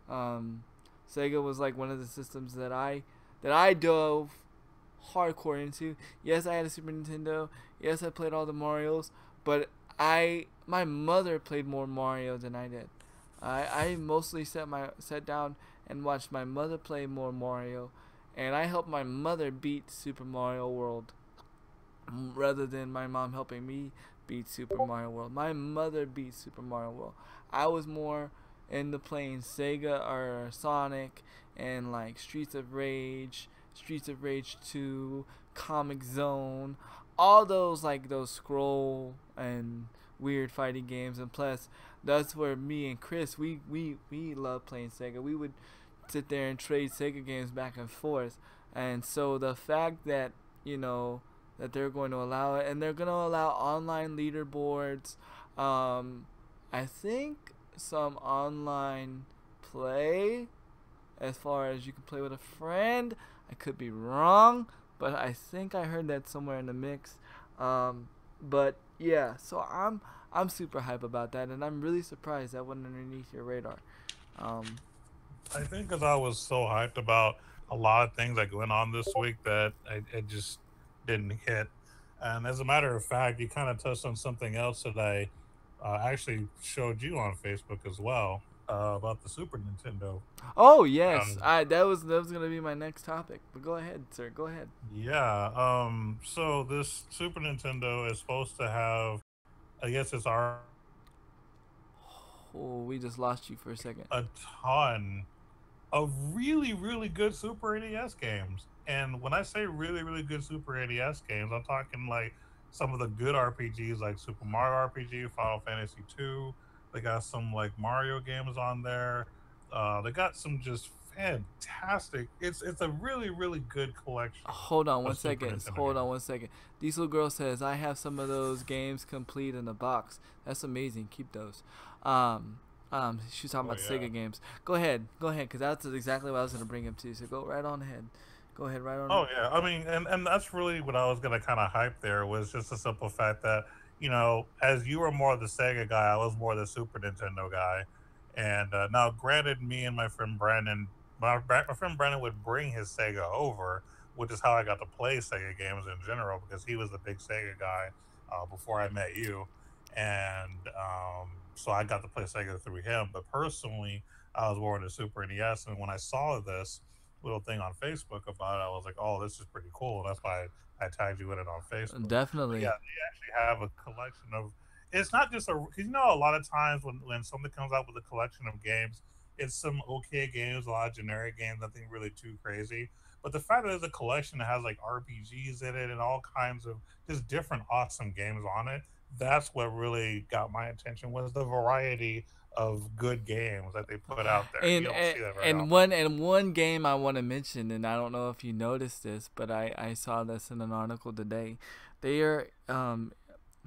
Sega was like one of the systems that I dove hardcore into. Yes, I had a Super Nintendo. Yes, I played all the Marios, but my mother played more Mario than I did. I mostly sat down and watched my mother play more Mario, and I helped my mother beat Super Mario World rather than my mom helping me beat Super Mario World. My mother beat Super Mario World. I was more into playing Sega or Sonic and like Streets of Rage 2, Comic Zone, all those scroll and weird fighting games. And plus, that's where me and Chris we love playing Sega. We would sit there and trade Sega games back and forth. And so the fact that that they're going to allow it, and they're going to allow online leaderboards, I think some online play, as far as you can play with a friend. I could be wrong, but I think I heard that somewhere in the mix. But yeah, so I'm super hype about that, and I'm really surprised that went underneath your radar. I think because I was so hyped about a lot of things that went on this week that it just didn't hit. And as a matter of fact, you kind of touched on something else that I actually showed you on Facebook as well, about the Super Nintendo. Oh yes, that was gonna be my next topic. But go ahead, sir. Go ahead. Yeah. So this Super Nintendo is supposed to have, I guess it's Oh, we just lost you for a second. a ton of really, really good Super NES games. And when I say really, really good Super NES games, I'm talking like some of the good RPGs like Super Mario RPG, Final Fantasy 2. They got some like Mario games on there. They got some just fantastic. It's a really, really good collection. Hold on one of Super second. Nintendo Hold on games. one second. Diesel Girl says I have some of those games complete in a box. That's amazing. Keep those. She's talking Oh about yeah. Sega games. Go ahead, because that's exactly what I was gonna bring up to. So go right on ahead. Go ahead, right on. Oh yeah, I mean, and that's really what I was gonna kind of hype there, was just the simple fact that, as you were more the Sega guy, I was more the Super Nintendo guy. And now, granted, me and my friend Brandon, my friend Brandon would bring his Sega over, which is how I got to play Sega games in general, because he was the big Sega guy before I met you, and so I got to play Sega through him. But personally, I was more into Super NES, and when I saw this little thing on Facebook about it, I was like, "Oh, this is pretty cool." And that's why I tagged you in it on Facebook. But yeah, Definitely. they actually have a collection of. It's not just because a lot of times when something comes out with a collection of games, it's some okay games, a lot of generic games, nothing really too crazy. But the fact that there's a collection that has like RPGs in it and all kinds of just different awesome games on it, that's what really got my attention was the variety of good games that they put out there. You And don't and, see that very and often. one game I want to mention, and I don't know if you noticed this, but I saw this in an article today. They are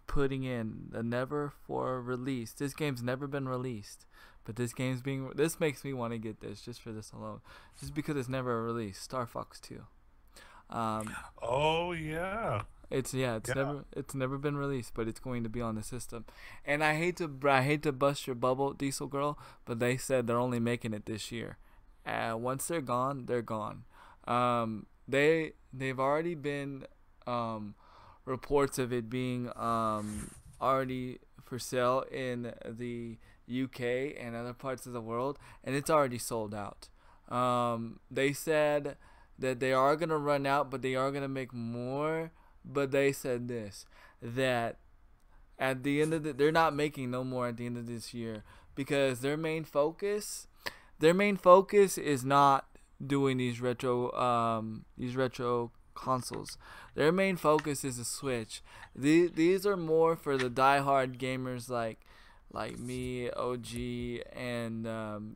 putting in the never for release. This game's never been released, but this makes me want to get this just for this alone, just because it's never released. Star Fox 2. Um, Oh yeah, yeah. it's never been released, but it's going to be on the system. And I hate to bust your bubble, Diesel Girl, but they said they're only making it this year. Once they're gone, they're gone. They've already been reports of it being already for sale in the UK and other parts of the world, and it's already sold out. They said that they are gonna run out, but they are gonna make more. But they said this, that at the end of they're not making no more at the end of this year, because their main focus is not doing these retro consoles. Their main focus is a Switch. These are more for the diehard gamers like me, OG, and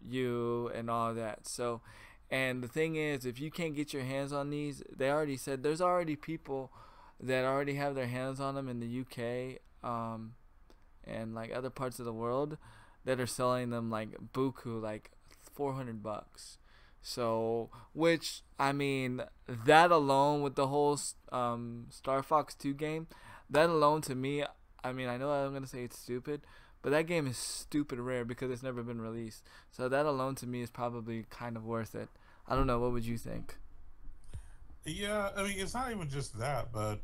you, and all that. So, and the thing is, if you can't get your hands on these, they already said there's already people that already have their hands on them in the UK, and like other parts of the world, that are selling them like buku, like $400. So, which, I mean, that alone with the whole Star Fox 2 game, that alone to me, I mean, I know I'm gonna say it's stupid, but that game is stupid rare because it's never been released. So that alone to me is probably kind of worth it. I don't know. What would you think? Yeah, I mean, it's not even just that, but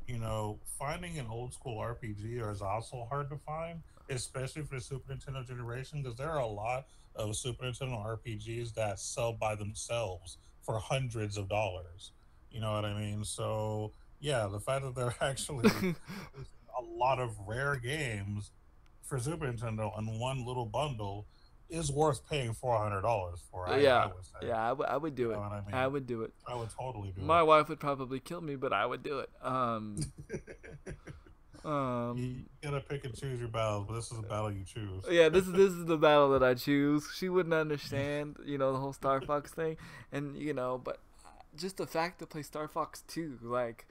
finding an old school RPG is also hard to find, especially for the Super Nintendo generation, because there are a lot of Super Nintendo RPGs that sell by themselves for hundreds of dollars. You know what I mean? So, yeah, the fact that they're actually releasing a lot of rare games for Super Nintendo in one little bundle is worth paying $400 for, I Yeah, would say. yeah, I would You do know it. what I I mean? would do it. I would totally do My wife would probably kill me, but I would do it. it. You Um, gotta pick and choose your battles, but this is a battle you choose. yeah, this is the battle that I choose. She wouldn't understand, the whole Star Fox thing, and but just the fact to play Star Fox 2, like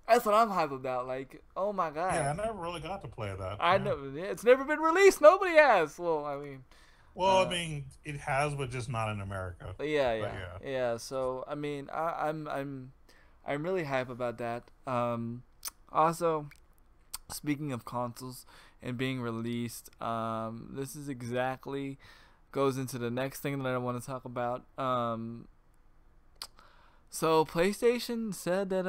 that's what I'm hyped about. Like, oh my Yeah, god, I never really got to play that. I Yeah. know, yeah, it's never been released. Nobody has. Well, I mean, Well, I uh, mean, it has, but just not in America. yeah, But yeah, yeah. yeah. So I mean, I'm really hype about that. Also, speaking of consoles and being released, this is exactly goes into the next thing that I want to talk about. So PlayStation said that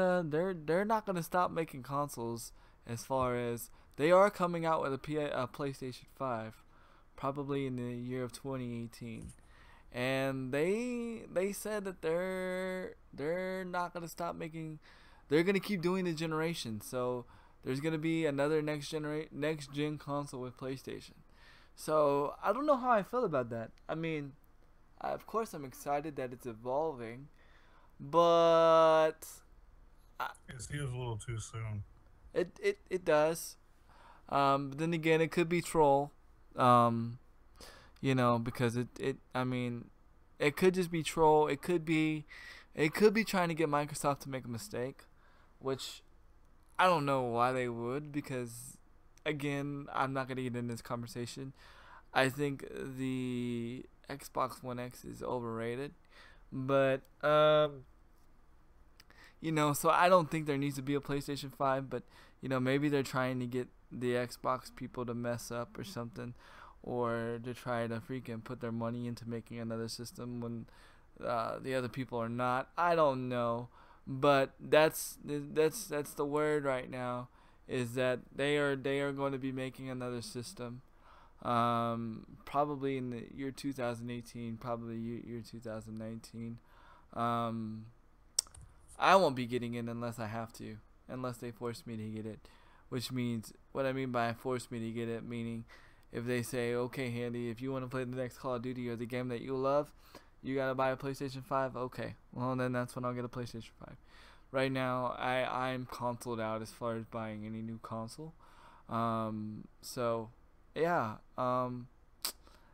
they're not gonna stop making consoles, as far as they are coming out with a PlayStation 5, probably in the year of 2018, and they said that they're not gonna stop making, they're gonna keep doing the generation. So there's gonna be another next gen console with PlayStation. So I don't know how I feel about that. I mean, of course I'm excited that it's evolving, but It seems a little too soon. it does. But then again, it could be troll. Um, because it I mean, it could just be troll. It could be trying to get Microsoft to make a mistake, which I don't know why they would, because again, I'm not gonna get in this conversation. I think the Xbox One X is overrated, but so I don't think there needs to be a PlayStation 5, but maybe they're trying to get the Xbox people to mess up or something, or to try to freaking put their money into making another system when the other people are not. I don't know, but that's the word right now, is that they are going to be making another system, probably in the year 2018, probably year 2019. Um, I won't be getting it unless I have to, unless they force me to get it. Which means, what I mean by force me to get it, meaning if they say, okay, Handy, if you want to play the next Call of Duty or the game that you love, You gotta buy a PlayStation 5? Okay. Well, then that's when I'll get a PlayStation 5. Right now, I'm consoled out as far as buying any new console. So, yeah.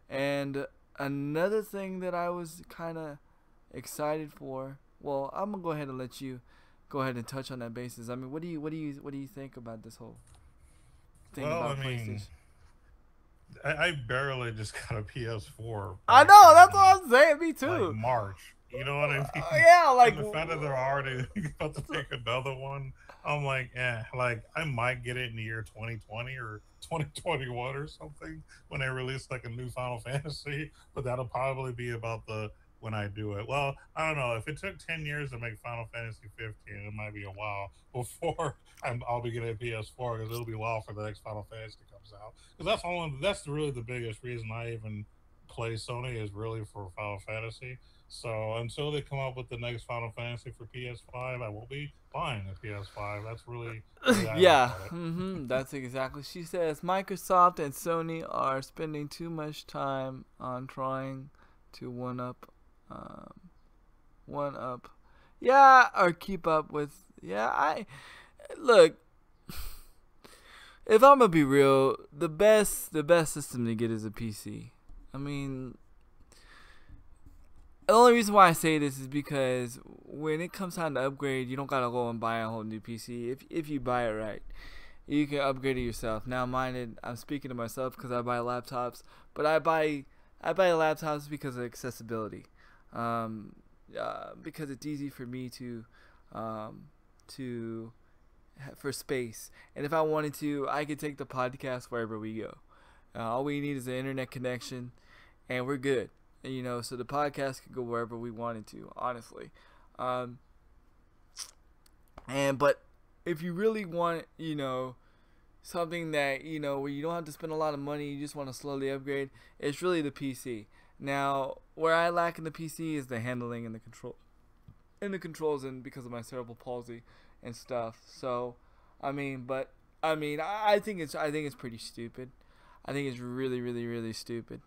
And another thing that I was kind of excited for. Well, I'm gonna go ahead and let you go ahead and touch on that basis. I mean, what do you think about this whole thing Well, I about mean, PlayStation? I barely just got a PS4 I back know that's in what I'm saying. Me like too. March. You know what I mean? Yeah, like And the fact that they're already about to make another one, I'm like, like I might get it in the year 2020 or 2021 or something when they release like a new Final Fantasy, but that'll probably be about the when I do it. Well, I don't know. If it took 10 years to make Final Fantasy 15, it might be a while before I'll be getting a PS4 because it'll be a while for the next Final Fantasy comes out. Because that's really the biggest reason I even play Sony is really for Final Fantasy. So until they come up with the next Final Fantasy for PS5, I will be buying a PS5. That's really the way I look yeah, at it. that's exactly. She says Microsoft and Sony are spending too much time on trying to um, one up, yeah, or keep up with. Yeah, I look. If I'm gonna be real, the best system to get is a PC. I mean, the only reason why I say this is because when it comes time to upgrade, you don't gotta go and buy a whole new PC. If you buy it right, you can upgrade it yourself. Now, mind, I'm speaking to myself because I buy laptops, but I buy laptops because of accessibility, um, because it's easy for me um, to for space. And if I wanted to, I could take the podcast wherever we go. All we need is an internet connection, and we're good. So the podcast could go wherever we wanted to, honestly. Um, but if you really want, something that where you don't have to spend a lot of money, you just want to slowly upgrade, it's really the PC. Now, where I lack in the PC is the handling and the controls, and because of my cerebral palsy and stuff. So, I think it's pretty stupid. I think it's really, really, really stupid.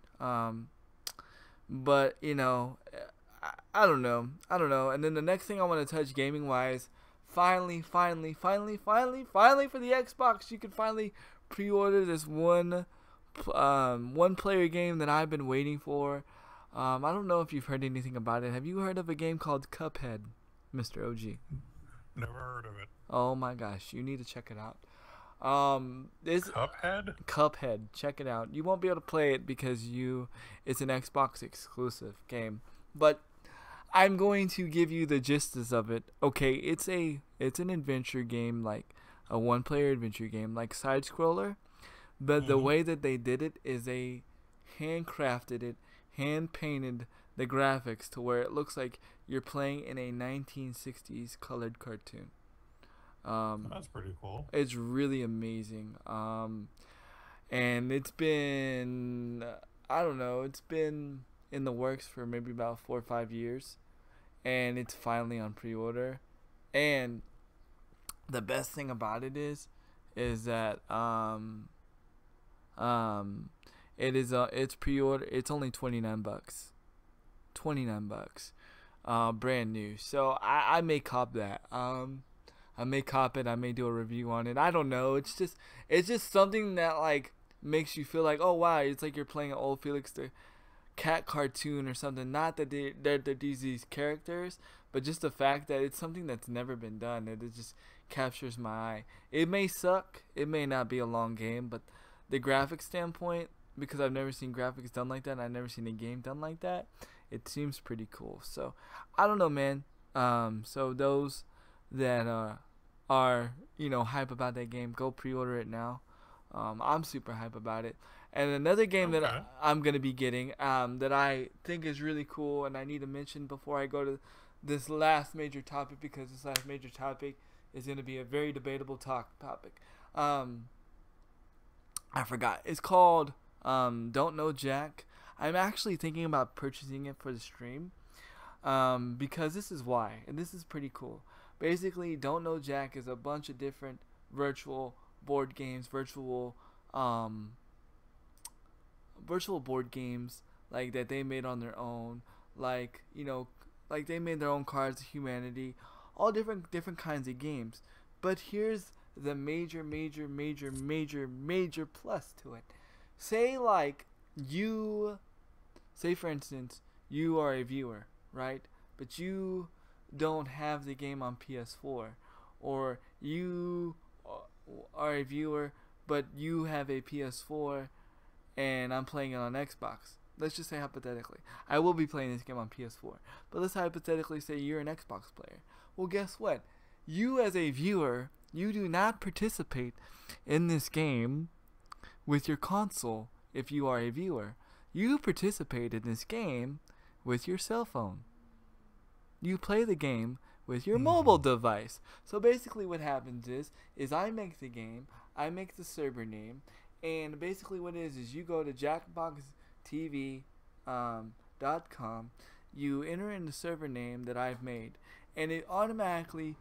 But I don't know. I don't know. And then the next thing I want to touch gaming wise, finally for the Xbox, you can finally pre-order this one player game that I've been waiting for. I don't know if you've heard anything about it. Have you heard of a game called Cuphead, Mr. OG? Never heard of it. Oh my gosh, you need to check it out. This Cuphead? Cuphead, check it out. You won't be able to play it because it's an Xbox exclusive game, but I'm going to give you the gist of it. Okay, it's an adventure game, like a one-player adventure game, like side scroller. But the way that they did it is they handcrafted it, hand painted the graphics to where it looks like you're playing in a 1960s colored cartoon. That's pretty cool. It's really amazing. And it's been, I don't know, it's been in the works for maybe about 4 or 5 years, and it's finally on pre-order. And the best thing about it is that it's pre-order. It's only $29, $29, brand new. So I may cop that. I may cop it. I may do a review on it. I don't know. It's just something that like makes you feel like, oh wow, it's like you're playing an old Felix the Cat cartoon or something. Not that they're these characters, but just the fact that it's something that's never been done. It just captures my eye. It may suck. It may not be a long game, but the graphics standpoint, because I've never seen graphics done like that, and I've never seen a game done like that, it seems pretty cool. So I don't know, man. So those that are hype about that game, go pre-order it now. I'm super hype about it. And another game Okay. that I'm gonna be getting, that I think is really cool, and I need to mention before I go to this last major topic, because this last major topic is gonna be a very debatable topic. I forgot. It's called Don't Know Jack. I'm actually thinking about purchasing it for the stream, because this is why, and this is pretty cool. Basically, Don't Know Jack is a bunch of different virtual board games, virtual board games like that they made on their own, like, you know, like they made their own Cards of Humanity, all different kinds of games. But here's the major plus to it. Say like say for instance you are a viewer, right? But you don't have the game on PS4, or you are a viewer but you have a PS4 and I'm playing it on Xbox. Let's just say hypothetically, I will be playing this game on PS4, but let's hypothetically say you're an Xbox player. Well, guess what? You as a viewer, you do not participate in this game with your console. If you are a viewer, you participate in this game with your cell phone. You play the game with your mobile device. So basically what happens is I make the game, I make the server name, and basically what it is you go to jackboxtv.com, you enter in the server name that I've made, and it automatically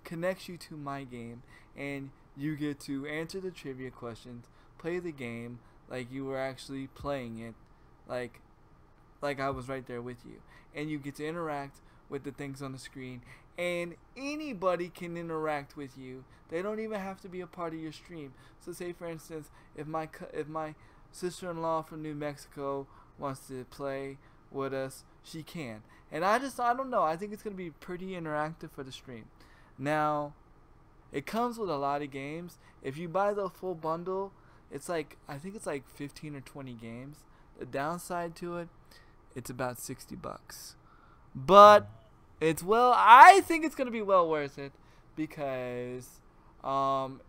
connects you to my game, and you get to answer the trivia questions, play the game like you were actually playing it, like I was right there with you, and you get to interact with the things on the screen, and anybody can interact with you. They don't even have to be a part of your stream. So say for instance, if my sister-in-law from New Mexico wants to play with us, she can. And I don't know, I think it's going to be pretty interactive for the stream. Now, it comes with a lot of games. If you buy the full bundle, it's like, I think it's like 15 or 20 games. The downside to it, it's about $60. But I think it's gonna be well worth it, because I'm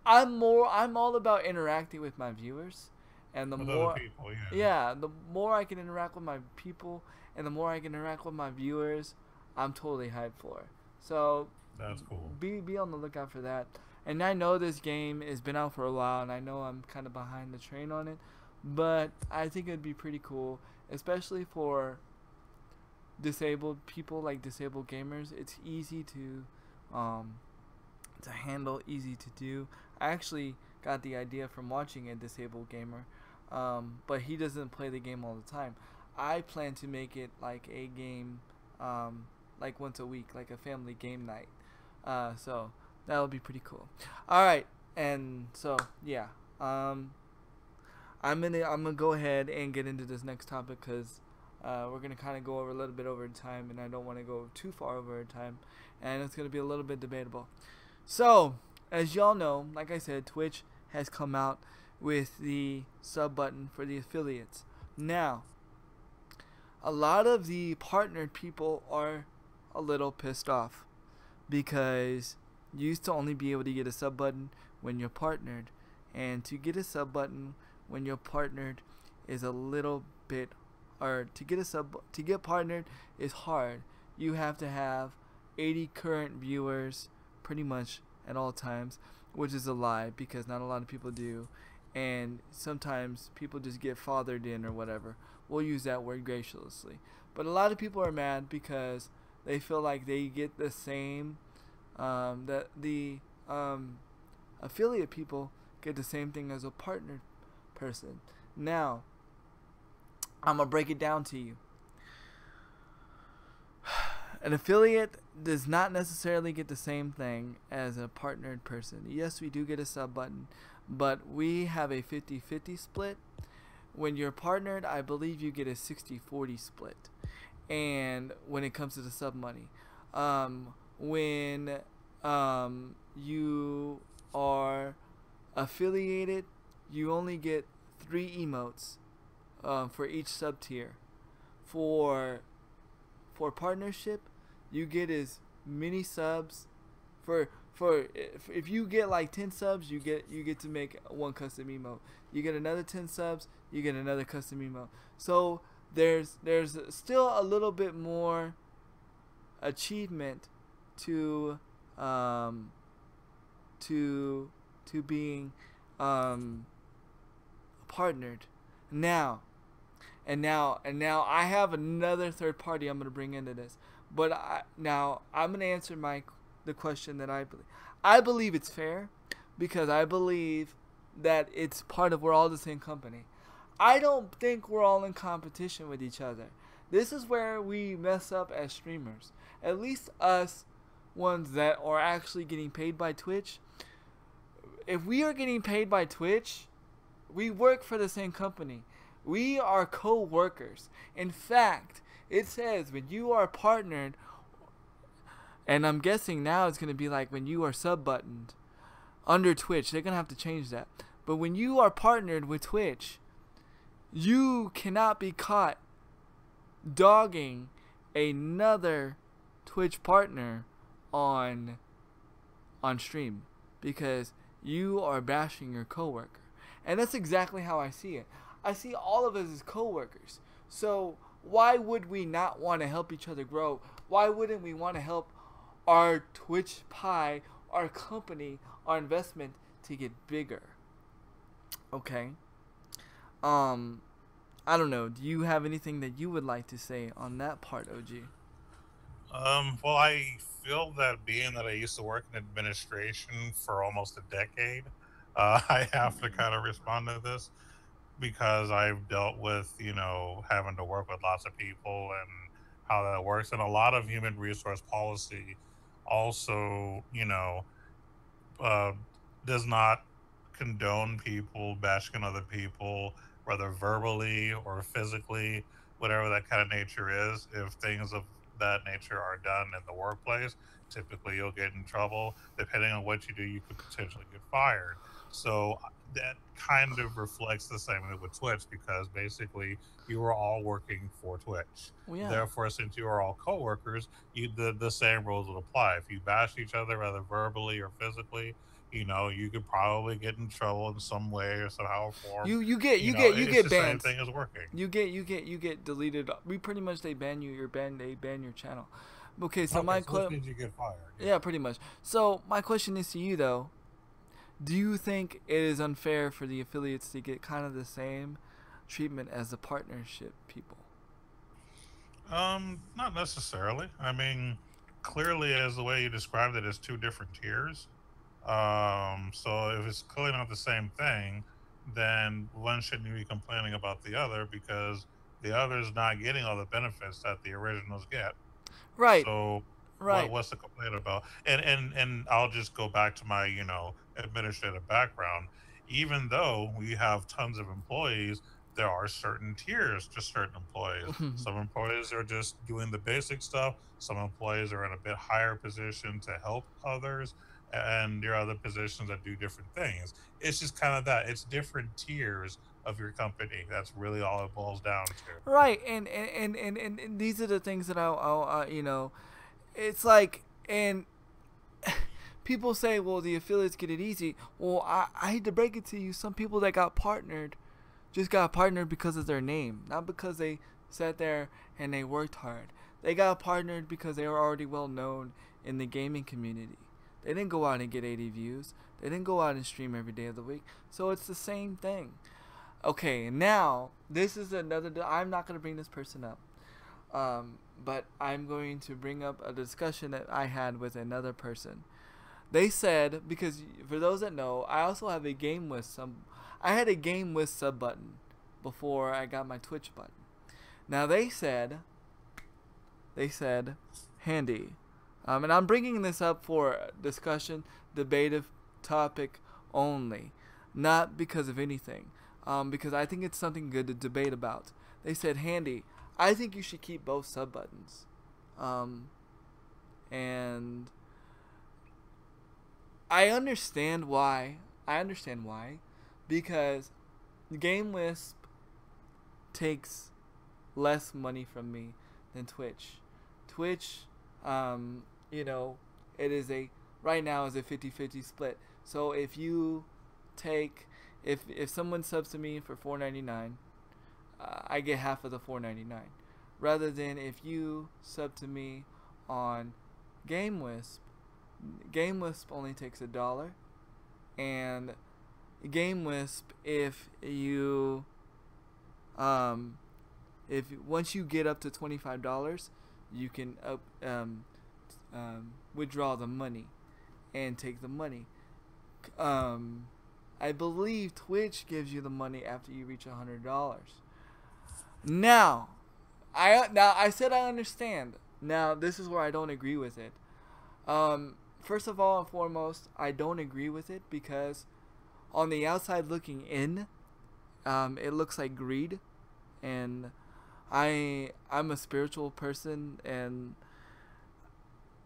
all about interacting with my viewers, and the with more other people, the more I can interact with my people and the more I can interact with my viewers, I'm totally hyped for. So that's cool. Be on the lookout for that. And I know this game has been out for a while, and I know I'm kind of behind the train on it, but I think it'd be pretty cool, especially for disabled people, like disabled gamers. It's easy to handle, easy to do. I actually got the idea from watching a disabled gamer, but he doesn't play the game all the time. I plan to make it like a game, like once a week, like a family game night. So that'll be pretty cool. All right, and so yeah, I'm gonna go ahead and get into this next topic, because we're gonna kind of go over a little bit over time, and I don't want to go too far over time, and it's gonna be a little bit debatable. So, as y'all know, like I said, Twitch has come out with the sub button for the affiliates. Now, a lot of the partnered people are a little pissed off, because you used to only be able to get a sub button when you're partnered, and to get a sub button when you're partnered is a little bit, or to get partnered is hard. You have to have 80 current viewers pretty much at all times, which is a lie, because not a lot of people do, and sometimes people just get fathered in or whatever. We'll use that word graciously. But a lot of people are mad because they feel like they get the same, that the affiliate people get the same thing as a partnered person. Now, I'm going to break it down to you. An affiliate does not necessarily get the same thing as a partnered person. Yes, we do get a sub button, but we have a 50-50 split. When you're partnered, I believe you get a 60-40 split. And when it comes to the sub money, when you are affiliated, you only get 3 emotes for each sub tier. For partnership, you get as many subs. If you get like 10 subs, you get to make 1 custom emote. You get another 10 subs, you get another custom emote. So there's still a little bit more achievement to being partnered. Now I have another third party I'm gonna bring into this, but I'm gonna answer the question that I believe it's fair, because I believe that it's part of, we're all the same company. I don't think we're all in competition with each other. This is where we mess up as streamers. At least us ones that are actually getting paid by Twitch. If we are getting paid by Twitch, we work for the same company. We are co-workers. In fact, it says when you are partnered, and I'm guessing now it's going to be like when you are sub-buttoned under Twitch. They're going to have to change that. But when you are partnered with Twitch, you cannot be caught dogging another Twitch partner on stream, because you are bashing your coworker. And that's exactly how I see it. I see all of us as coworkers. So why would we not want to help each other grow? Why wouldn't we want to help our Twitch pie, our company, our investment to get bigger? Okay. I don't know. Do you have anything that you would like to say on that part, OG? Well, I feel that being that I used to work in administration for almost a decade, I have to kind of respond to this because I've dealt with, having to work with lots of people and how that works. And a lot of human resource policy also, uh, does not condone people bashing other people, whether verbally or physically, whatever that kind of nature is. If things of that nature are done in the workplace, typically you'll get in trouble. Depending on what you do, you could potentially get fired. So that kind of reflects the same way with Twitch, because basically you are all working for Twitch. Well, yeah. Therefore, since you are all coworkers, the same rules would apply. If you bash each other, whether verbally or physically, you could probably get in trouble in some way or somehow or form. You get the banned. Same thing as working. You get deleted. We pretty much they ban you. They ban your channel. Okay, so my question, you get fired. Yeah, pretty much. So my question is to you though. Do you think it is unfair for the affiliates to get kind of the same treatment as the partnership people? Not necessarily. I mean, clearly, as the way you described it, it's two different tiers. So if it's clearly not the same thing, then one shouldn't be complaining about the other, because the other is not getting all the benefits that the originals get. Right. So right. What's the complaint about? And I'll just go back to my administrative background. Even though we have tons of employees, there are certain tiers to certain employees. Some employees are just doing the basic stuff. Some employees are in a bit higher position to help others, and there are other positions that do different things. It's just kind of that. It's different tiers of your company. That's really all it boils down to. Right, and these are the things that I'll it's like, and people say, well, the affiliates get it easy. Well, I hate to break it to you. Some people that got partnered just got partnered because of their name, not because they sat there and they worked hard. They got partnered because they were already well known in the gaming community. They didn't go out and get 80 views. They didn't go out and stream every day of the week. So it's the same thing. Okay, now, this is another... I'm not going to bring this person up. But I'm going to bring up a discussion that I had with another person. They said, because for those that know, I also have a game with I had a game with sub button before I got my Twitch button. Now they said, Handy, and I'm bringing this up for discussion, debative topic only, not because of anything, because I think it's something good to debate about. They said, Handy, I think you should keep both sub buttons, and I understand why. Because GameWisp takes less money from me than Twitch. Twitch, it is right now is a 50-50 split. So if you take, if someone subs to me for $4.99, I get half of the $4.99. Rather than if you sub to me on GameWisp only takes $1, and GameWisp, if once you get up to $25, you can withdraw the money and take the money. I believe Twitch gives you the money after you reach $100. Now, I said I understand. Now this is where I don't agree with it. First of all and foremost, I don't agree with it because on the outside looking in, it looks like greed, and I'm a spiritual person, and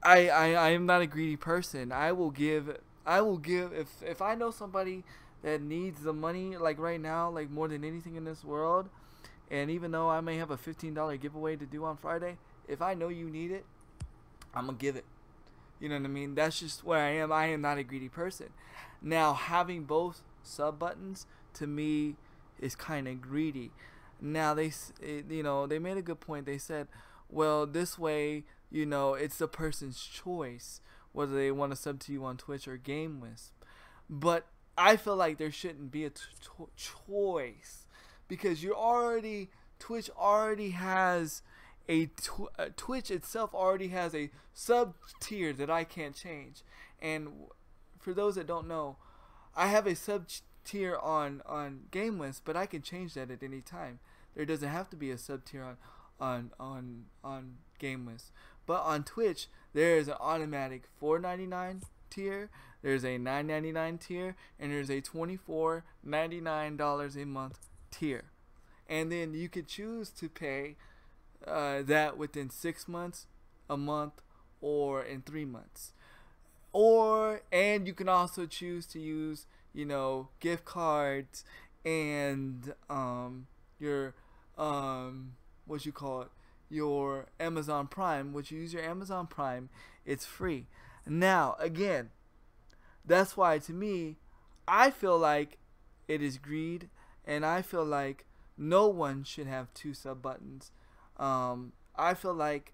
I am not a greedy person. I will give if I know somebody that needs the money like right now, like more than anything in this world, and even though I may have a $15 giveaway to do on Friday, if I know you need it, I'm gonna give it. You know what I mean? That's just where I am. I am not a greedy person. Now, having both sub buttons to me is kind of greedy. Now they made a good point. They said, well, this way, it's the person's choice whether they want to sub to you on Twitch or GameWisp. But I feel like there shouldn't be a choice because Twitch already has Twitch itself already has a sub tier that I can't change. And for those that don't know, I have a sub tier on GameWisp, but I can change that at any time. There doesn't have to be a sub tier on GameWisp. But on Twitch, there is an automatic $4.99 tier, there's a $9.99 tier, and there's a $24.99 a month tier. And then you could choose to pay that within 6 months, a month, or in 3 months. And you can also choose to use, gift cards and your what you call it, your Amazon Prime. Which you use your Amazon Prime, it's free. Now again, that's why to me, I feel like it is greed, and I feel like no one should have two sub buttons. I feel like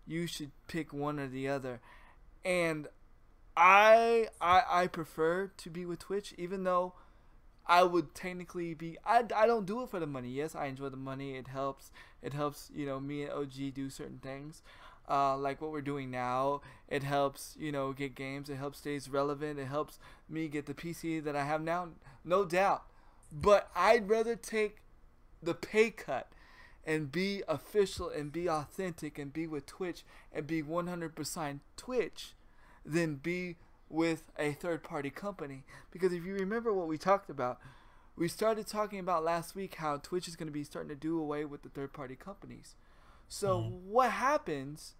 you should pick one or the other, and I prefer to be with Twitch, even though I would technically be. I don't do it for the money. Yes, I enjoy the money. It helps. It helps me and OG do certain things, like what we're doing now. It helps get games. It helps stays relevant. It helps me get the PC that I have now, no doubt. But I'd rather take the pay cut and be official and be authentic and be with Twitch and be 100% Twitch than be with a third-party company. Because if you remember what we talked about, we started talking about last week how Twitch is going to be starting to do away with the third-party companies. So what happens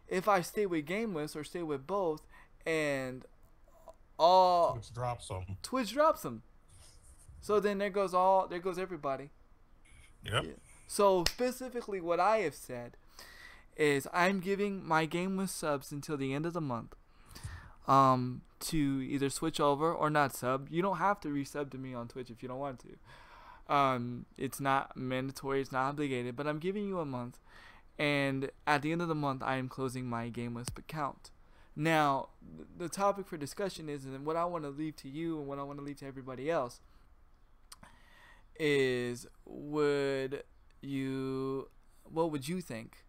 if I stay with GameWisp or stay with both and Twitch drops them. So then there goes everybody. Yep. Yeah. So specifically what I have said is I'm giving my GameWisp subs until the end of the month to either switch over or not sub. You don't have to resub to me on Twitch if you don't want to. It's not mandatory, it's not obligated, but I'm giving you a month, and at the end of the month I am closing my GameWisp account. Now the topic for discussion is, and what I want to leave to you and what I want to leave to everybody else is, what would you think?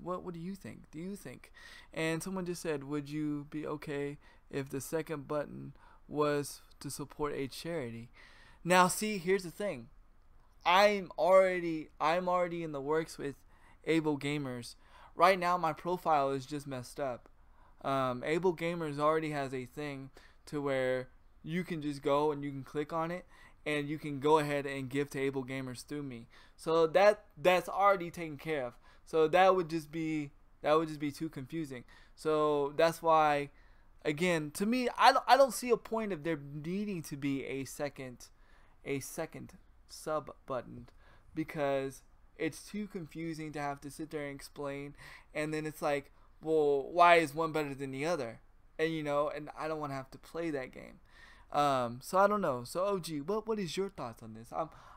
What do you think? Do you think? And someone just said, would you be okay if the second button was to support a charity? Now see, here's the thing. I'm already in the works with Able Gamers. Right now my profile is just messed up. Able Gamers already has a thing to where you can just go and you can click on it and you can go ahead and give to Able Gamers through me. So that's already taken care of. So that would just be too confusing. So that's why, again, to me, I don't see a point of there needing to be a second sub button, because it's too confusing to have to sit there and explain, and then it's like, well, why is one better than the other? And and I don't want to have to play that game. So I don't know. So OG, what is your thoughts on this?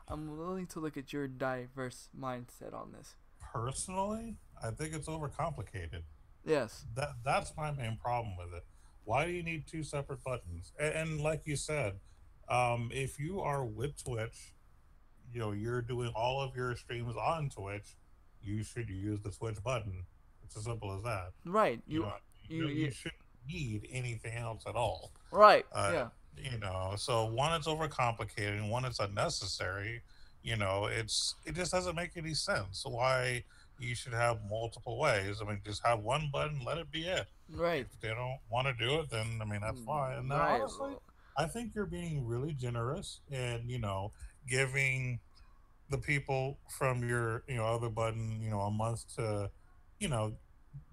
I'm willing to look at your diverse mindset on this. Personally, I think it's overcomplicated. Yes. That's my main problem with it. Why do you need two separate buttons? And like you said, if you are with Twitch, you're doing all of your streams on Twitch, you should use the Twitch button. It's as simple as that. Right. You shouldn't need anything else at all. Right. Yeah. So one is overcomplicated, and one is unnecessary. it just doesn't make any sense why you should have multiple ways. I mean, just have one button, let it be it. Right. If they don't want to do it, then I mean that's fine. And now, Right. honestly, I think you're being really generous and giving the people from your other button a month to you know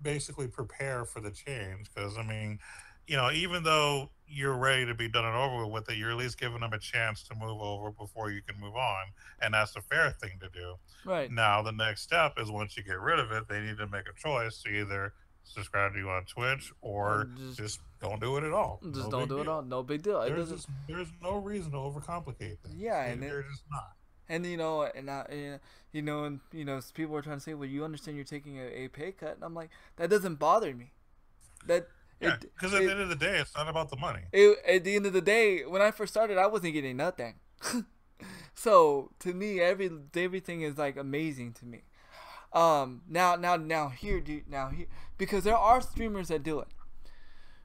basically prepare for the change. Because I mean, even though you're ready to be done and over with it, you're at least giving them a chance to move over before you can move on, and that's the fair thing to do. Right. Now the next step is, once you get rid of it, they need to make a choice to either subscribe to you on Twitch Or or just don't do it at all. just No don't big do it all. deal. No big deal. It There's doesn't. just there's no reason to overcomplicate things. Yeah, They, and they're just not. people were trying to say, well, you understand you're taking a pay cut, and I'm like, that doesn't bother me. That Yeah, it because at the end of the day, it's not about the money. at the end of the day, when I first started, I wasn't getting nothing. So to me, everything is like amazing to me. Now here, dude, now here, because there are streamers that do it.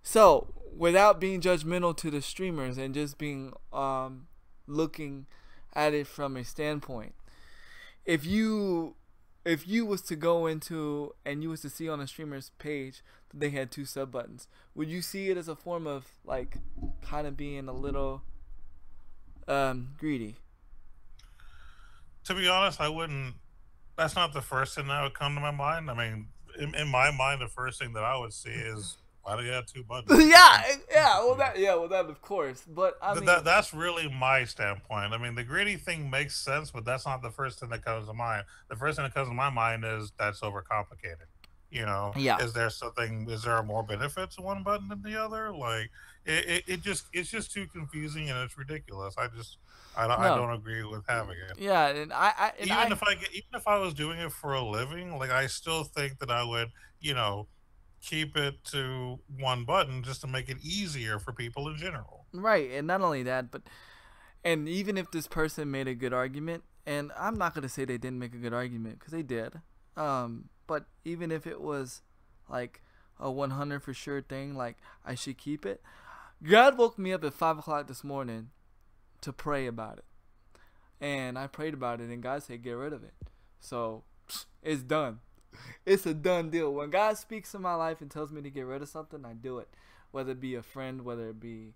So without being judgmental to the streamers and just being looking at it from a standpoint, if you was to go into and you was to see on a streamer's page that they had two sub buttons, would you see it as a form of like kind of being a little greedy? To be honest, I wouldn't. That's not the first thing that would come to my mind. I mean, in my mind, the first thing that I would see is, why do you have two buttons? Well that of course, but I mean, That's really my standpoint. I mean, the greedy thing makes sense, but that's not the first thing that comes to mind. The first thing that comes to my mind is that's overcomplicated. yeah, Is there something? Is there more benefit to one button than the other? Like, it's just too confusing and it's ridiculous. I no, don't agree with having it. yeah, and Even if I was doing it for a living, like I still think that I would, you know, keep it to one button just to make it easier for people in general. right, and not only that, but and even if this person made a good argument, and I'm not gonna say they didn't make a good argument because they did, but even if it was like a 100 for sure thing, like I should keep it. God woke me up at 5 o'clock this morning to pray about it, and I prayed about it, and God said get rid of it. So it's done. It's a done deal. When God speaks in my life and tells me to get rid of something, I do it. Whether it be a friend, whether it be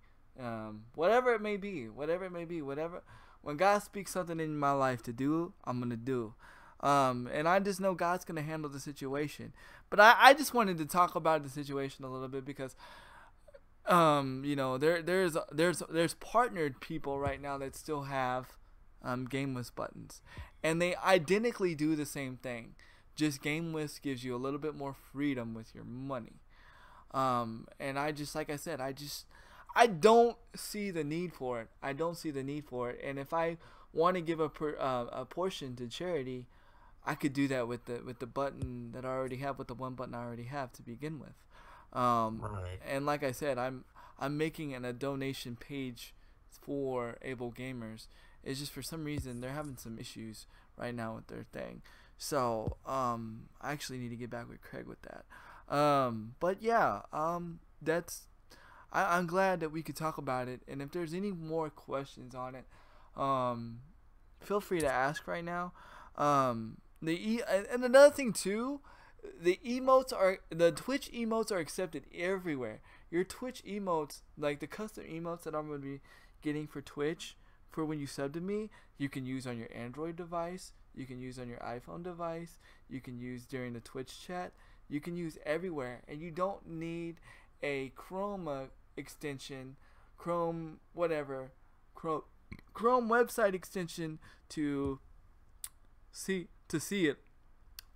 whatever it may be, whatever. When God speaks something in my life to do, I'm gonna do. And I just know God's gonna handle the situation. But I just wanted to talk about the situation a little bit because there's partnered people right now that still have GameWist buttons, and they identically do the same thing. Just GameWist gives you a little bit more freedom with your money. And I just, like I said, I don't see the need for it. I don't see the need for it. And if I want to give a portion to charity, I could do that with the button that I already have, with the one button I already have to begin with. Right. And like I said, I'm making a donation page for Able Gamers. It's just for some reason they're having some issues right now with their thing. So I actually need to get back with Craig with that. But yeah, that's I'm glad that we could talk about it. And if there's any more questions on it, feel free to ask right now. And another thing too, the Twitch emotes are accepted everywhere. Your Twitch emotes, like the custom emotes that I'm gonna be getting for Twitch for when you sub to me, you can use on your Android device, you can use on your iPhone device, you can use during the Twitch chat, you can use everywhere, and you don't need a Chrome extension, Chrome website extension to see it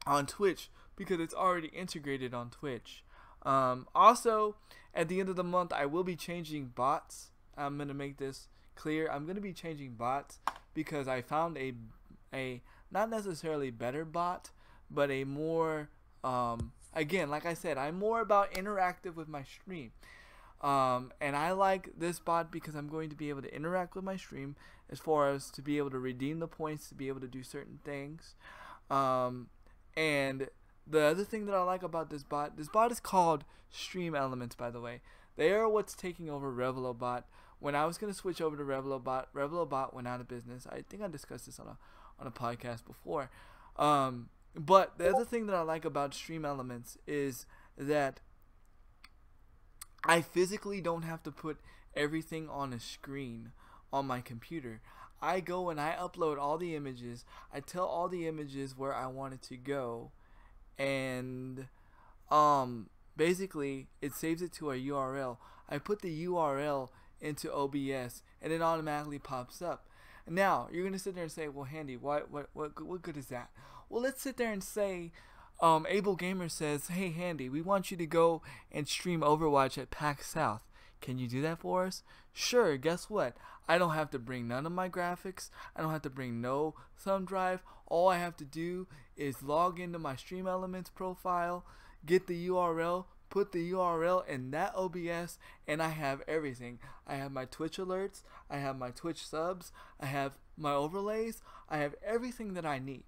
on Twitch, because it's already integrated on Twitch. Also, at the end of the month, I will be changing bots. I'm gonna make this clear. I'm gonna be changing bots because I found a not necessarily better bot, but a more again, like I said, I'm more about interactive with my stream. And I like this bot because I'm going to be able to interact with my stream as far as to be able to redeem the points, to be able to do certain things. And the other thing that I like about this bot is called Stream Elements, by the way. They are what's taking over ReveloBot. When I was going to switch over to ReveloBot went out of business. I think I discussed this on a podcast before. But the other thing that I like about Stream Elements is that I physically don't have to put everything on a screen on my computer. I go and I upload all the images. I tell all the images where I want it to go, and basically it saves it to a URL. I put the URL into OBS, and it automatically pops up. Now you're gonna sit there and say, "Well, Handy, what good is that?" Well, let's sit there and say, Able Gamer says, "Hey, Handy, we want you to go and stream Overwatch at PAX South. Can you do that for us?" Sure. Guess what? I don't have to bring none of my graphics. I don't have to bring no thumb drive. All I have to do is log into my Stream Elements profile, get the URL, put the URL in that OBS, and I have everything. I have my Twitch alerts. I have my Twitch subs. I have my overlays. I have everything that I need.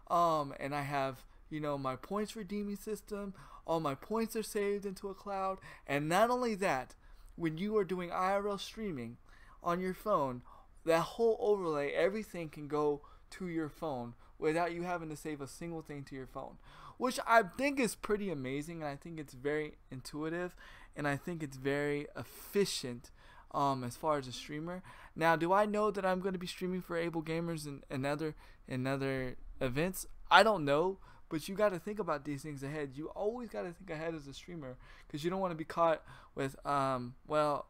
And I have, my points redeeming system. All my points are saved into a cloud. And not only that, when you are doing IRL streaming on your phone, that whole overlay, everything can go to your phone without you having to save a single thing to your phone, which I think is pretty amazing, and I think it's very intuitive, and I think it's very efficient as far as a streamer. Now, do I know that I'm going to be streaming for Able Gamers and other events? I don't know, but you got to think about these things ahead. You always got to think ahead as a streamer, because you don't want to be caught with, well,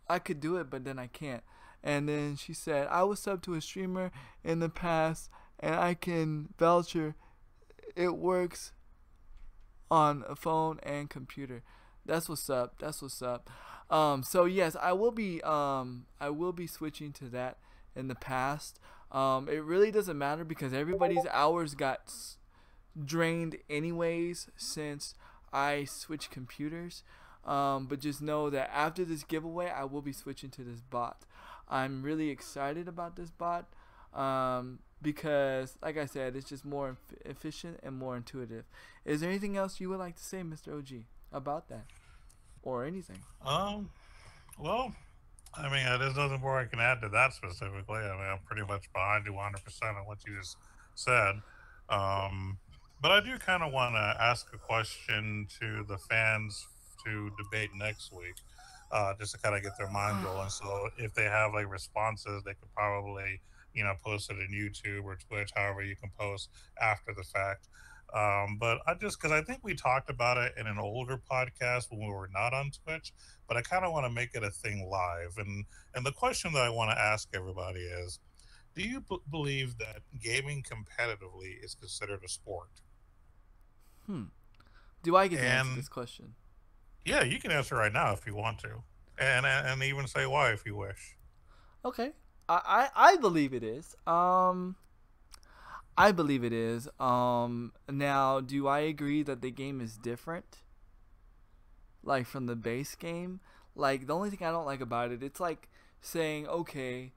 I could do it, but then I can't. And then she said, I was subbed to a streamer in the past, and I can voucher it works on a phone and computer. That's what's up. That's what's up. So yes, I will be switching to that in the past. It really doesn't matter because everybody's hours got drained anyways since I switched computers. But just know that after this giveaway, I will be switching to this bot. I'm really excited about this bot because, like I said, it's just more efficient and more intuitive. Is there anything else you would like to say, Mr. OG, about that, or anything? Well, I mean, there's nothing more I can add to that specifically. I mean, I'm pretty much behind you 100% on what you just said. But I do kind of want to ask a question to the fans to debate next week, just to kind of get their mind rolling. So if they have like responses, they could probably, post it in YouTube or Twitch, however you can post after the fact. But because I think we talked about it in an older podcast when we were not on Twitch, but I kind of want to make it a thing live. And the question that I want to ask everybody is, do you believe that gaming competitively is considered a sport? Do I get to answer this question? Yeah, you can answer right now if you want to, and even say why if you wish. Okay, I believe it is. I believe it is. Now, do I agree that the game is different? Like from the base game? Like the only thing I don't like about it, it's like saying, okay,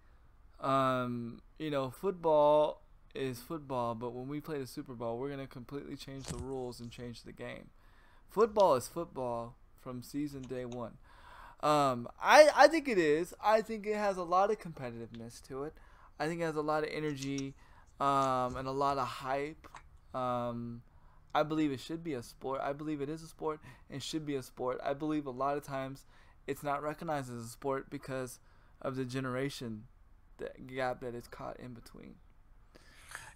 football is football, but when we play the Super Bowl, we're gonna completely change the rules and change the game. Football is football from season day one. I think it is. I think it has a lot of competitiveness to it. I think it has a lot of energy and a lot of hype. I believe it should be a sport. I believe it is a sport and should be a sport. I believe a lot of times it's not recognized as a sport because of the generation gap that is caught in between.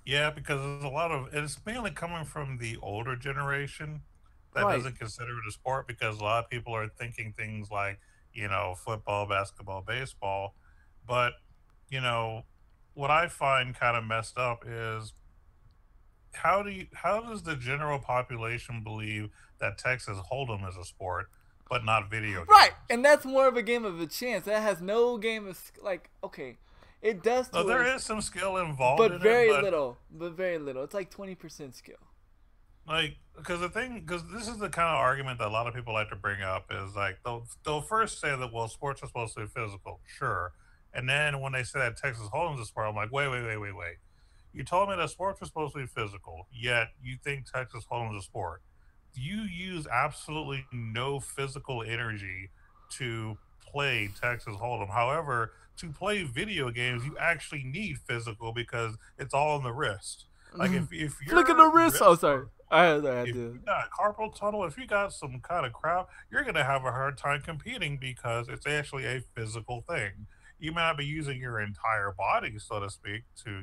Yeah, because there's it's mainly coming from the older generation that doesn't consider it a sport, because a lot of people are thinking things like, football, basketball, baseball. But, what I find kind of messed up is how does the general population believe that Texas Hold'em is a sport, but not video games? Right, and that's more of a game of a chance. That has no game of, okay, it does. No, there is some skill involved, but very little. But very little. It's like 20% skill. Because this is the kind of argument that a lot of people like to bring up is like they'll first say that, well, sports are supposed to be physical, sure, and then when they say that Texas Hold'em is a sport, I'm like, wait. You told me that sports are supposed to be physical, yet you think Texas Hold'em is a sport. You use absolutely no physical energy to play Texas Hold'em. However, to play video games, you actually need physical because it's all in the wrist. Like if Flicking the your wrist. Oh, wrist sorry. I if did. you got carpal tunnel, if you got some kind of crap, you're gonna have a hard time competing because it's actually a physical thing. You might not be using your entire body, so to speak, to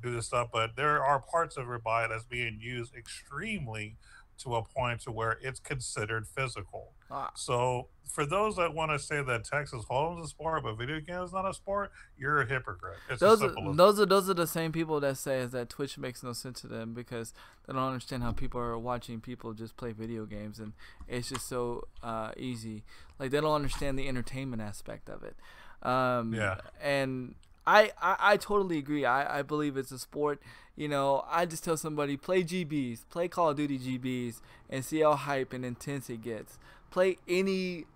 do this stuff, but there are parts of your body that's being used extremely to a point to where it's considered physical. Ah, So for those that want to say that Texas Hold'em is a sport but video game is not a sport, you're a hypocrite. It's as those are simple as those are the same people that say that Twitch makes no sense to them because they don't understand how people are watching people just play video games and it's just so easy. Like they don't understand the entertainment aspect of it. yeah. And I totally agree. I believe it's a sport. I just tell somebody play GBs, play Call of Duty GBs, and see how hype and intense it gets. Play any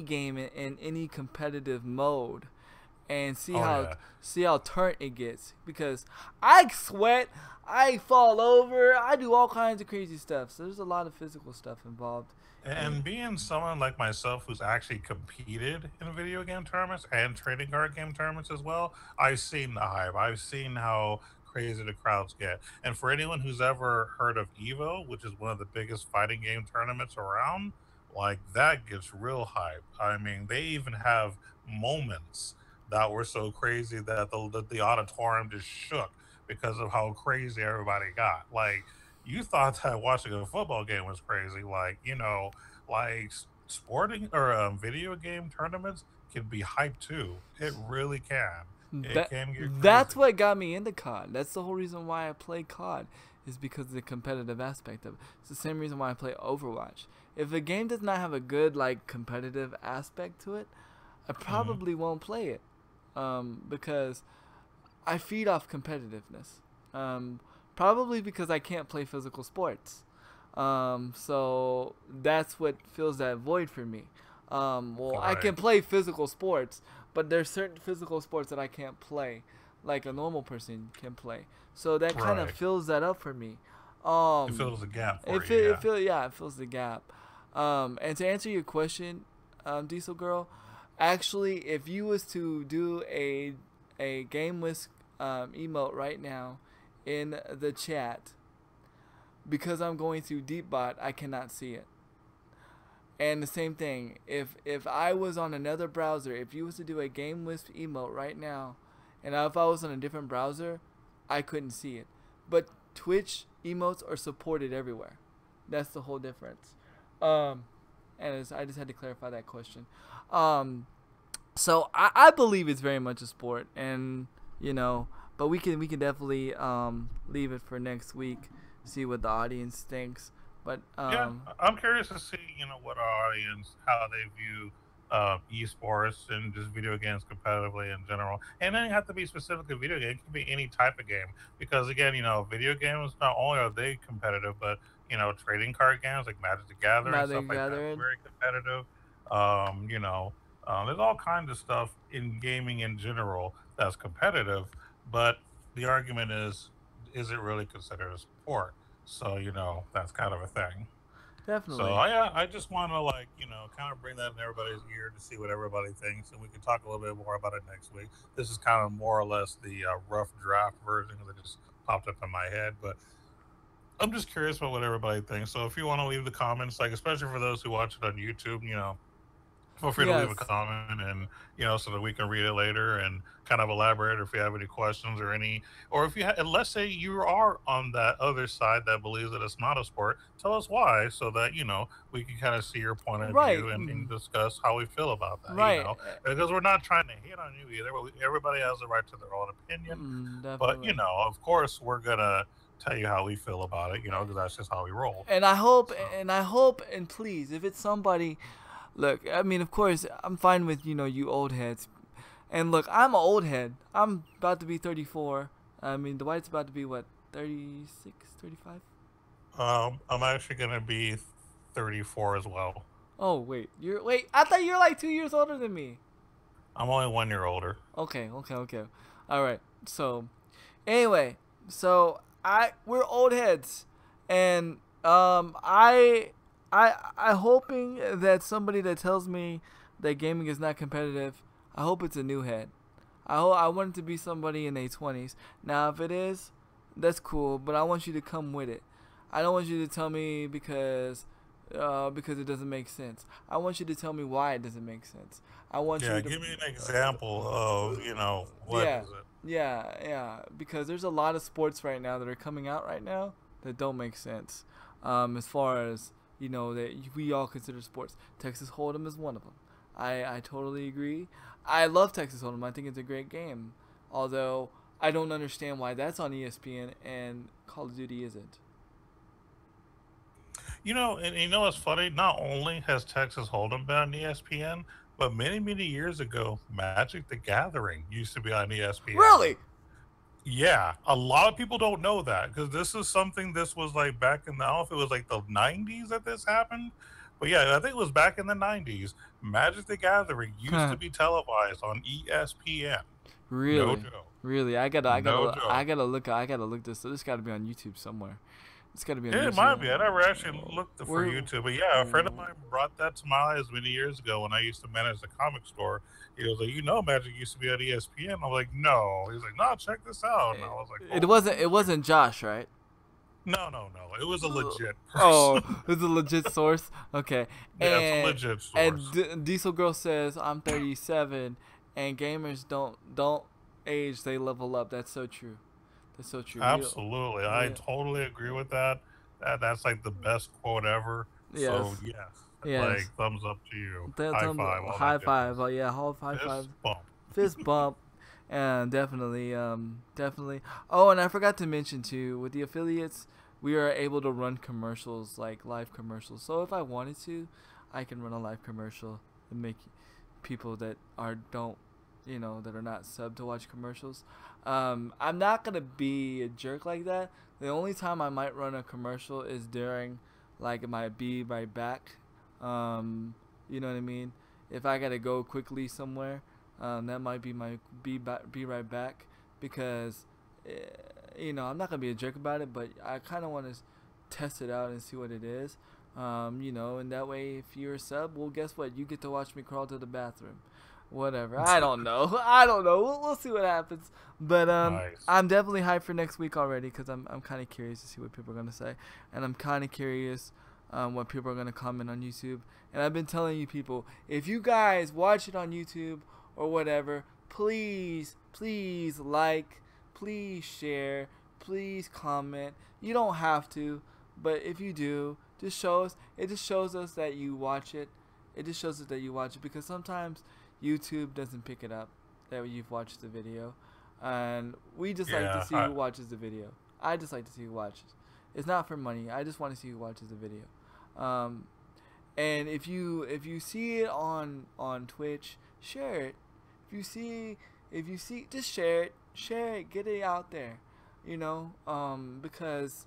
game in any competitive mode, and Oh yeah. see how turnt it gets. Because I sweat, I fall over, I do all kinds of crazy stuff. So there's a lot of physical stuff involved. And being someone like myself who's actually competed in video game tournaments and trading card game tournaments as well, I've seen the hype. I've seen how crazy the crowds get. And for anyone who's ever heard of Evo, which is one of the biggest fighting game tournaments around, like that gets real hype. I mean, they even have moments that were so crazy that the auditorium just shook because of how crazy everybody got. Like you thought that watching a football game was crazy. Like, like sporting or video game tournaments can be hype too. It really can. It That can get that's crazy. what got me into COD. That's the whole reason why I play COD is because of the competitive aspect of it. It's the same reason why I play Overwatch. If a game does not have a good competitive aspect to it, I Hmm. probably won't play it. Because I feed off competitiveness. Probably because I can't play physical sports. So that's what fills that void for me. Well, I Right. can play physical sports, but there's certain physical sports that I can't play, like a normal person can play. So that kind of Right. fills that up for me. It Um, fills a gap for it you. feel, it Yeah. feel yeah, it fills the gap. And to answer your question, Diesel Girl, actually, if you was to do a gameless emote right now in the chat, because I'm going through Deepbot, I cannot see it. And the same thing, if I was on another browser, if you was to do a gameless emote right now, and if I was on a different browser, I couldn't see it. But Twitch emotes are supported everywhere. That's the whole difference. Um, I just had to clarify that question. Um, so I believe it's very much a sport, and but we can definitely leave it for next week, see what the audience thinks. But Yeah, I'm curious to see, what our audience, how they view esports and just video games competitively in general. And it doesn't have to be specifically video game; it can be any type of game. Because again, video games not only are they competitive, but trading card games like Magic the Gathering and stuff Magic like that is Gathering. very competitive. There's all kinds of stuff in gaming in general that's competitive, but the argument is it really considered a sport? So that's kind of a thing. So Definitely. I just want to kind of bring that in everybody's ear to see what everybody thinks, and we can talk a little bit more about it next week. This is kind of more or less the rough draft version that just popped up in my head, but I'm just curious about what everybody thinks. So if you want to leave the comments, like especially for those who watch it on YouTube, feel free to leave a Yes. comment and so that we can read it later and kind of elaborate, or if you have any questions or or if and let's say you are on that other side that believes that it's not a sport, tell us why so that we can kind of see your point of Right. view and discuss how we feel about that, Right. because we're not trying to hate on you either, but everybody has the right to their own opinion. But Definitely. of course we're gonna tell you how we feel about it, because that's just how we roll. And I hope, So and I hope, and please, if it's somebody, look, I mean, of course, I'm fine with you old heads. And look, I'm an old head. I'm about to be 34. I mean, Dwight's about to be what, 36, 35? I'm actually gonna be 34 as well. Oh wait. I thought you were like 2 years older than me. I'm only 1 year older. Okay. All right. So, anyway, we're old heads, and I hoping that somebody that tells me that gaming is not competitive, I hope it's a new head. I want it to be somebody in their 20s. Now, if it is, that's cool, but I want you to come with it. I don't want you to tell me because it doesn't make sense. I want you to tell me why it doesn't make sense. I want Yeah, you to give me an example of, what yeah, is it? yeah. Because there's a lot of sports right now that are coming out right now that don't make sense. As far as that we all consider sports. Texas Hold'em is one of them. I totally agree. I love Texas Hold'em. I think it's a great game. Although I don't understand why that's on ESPN and Call of Duty isn't. And you know what's funny? Not only has Texas Hold'em been on ESPN, but many, many years ago, Magic the Gathering used to be on ESPN. Really? Yeah, a lot of people don't know that because this was like back in the, I don't know if it was like the 90s that this happened. But yeah, I think it was back in the 90s. Magic the Gathering used to be televised on ESPN. No Really? joke. Really? No joke. I gotta look this. So this got to be on YouTube somewhere. It's got to be on Yeah, it might be. I never actually YouTube. looked for YouTube, but yeah, a friend of mine brought that to my eyes many years ago when I used to manage the comic store. He was like, Magic used to be at ESPN. I was like, no. He was like, no, check this out. And I was like, oh. It wasn't Josh, right? No. It was a legit person. Oh, it was a legit source. Okay. Yeah, it's a legit source. And Diesel Girl says I'm 37, and gamers don't age; they level up. That's so true. That's so true. Absolutely, I totally agree with that. That's like the best quote ever. Yes. So yes. Like thumbs up to you. High five. High five. Oh yeah, high five. Fist bump. And definitely. Oh, and I forgot to mention too, with the affiliates, we are able to run commercials, like live commercials. So if I wanted to, I can run a live commercial and make people that not sub to watch commercials. I'm not gonna be a jerk like that. The only time I might run a commercial is during, like, it might be right back. You know what I mean? If I gotta go quickly somewhere, that might be my be right back, because I'm not gonna be a jerk about it, but I kind of want to test it out and see what it is. And that way, if you're a sub, well, guess what? You get to watch me crawl to the bathroom. Whatever. I don't know. We'll see what happens. But nice. I'm definitely hyped for next week already, because I'm kind of curious to see what people are gonna say, and I'm kind of curious what people are gonna comment on YouTube. And I've been telling you people, if you guys watch it on YouTube or whatever, please like, please share, please comment. You don't have to, but if you do, just show us. It just shows us that you watch it. It just shows us that you watch it, because sometimes YouTube doesn't pick it up that you've watched the video, and we just like to see who watches the video. I just like to see who watches. It's not for money. I just want to see who watches the video. And if you see it on Twitch, share it. If you see, just share it, get it out there, because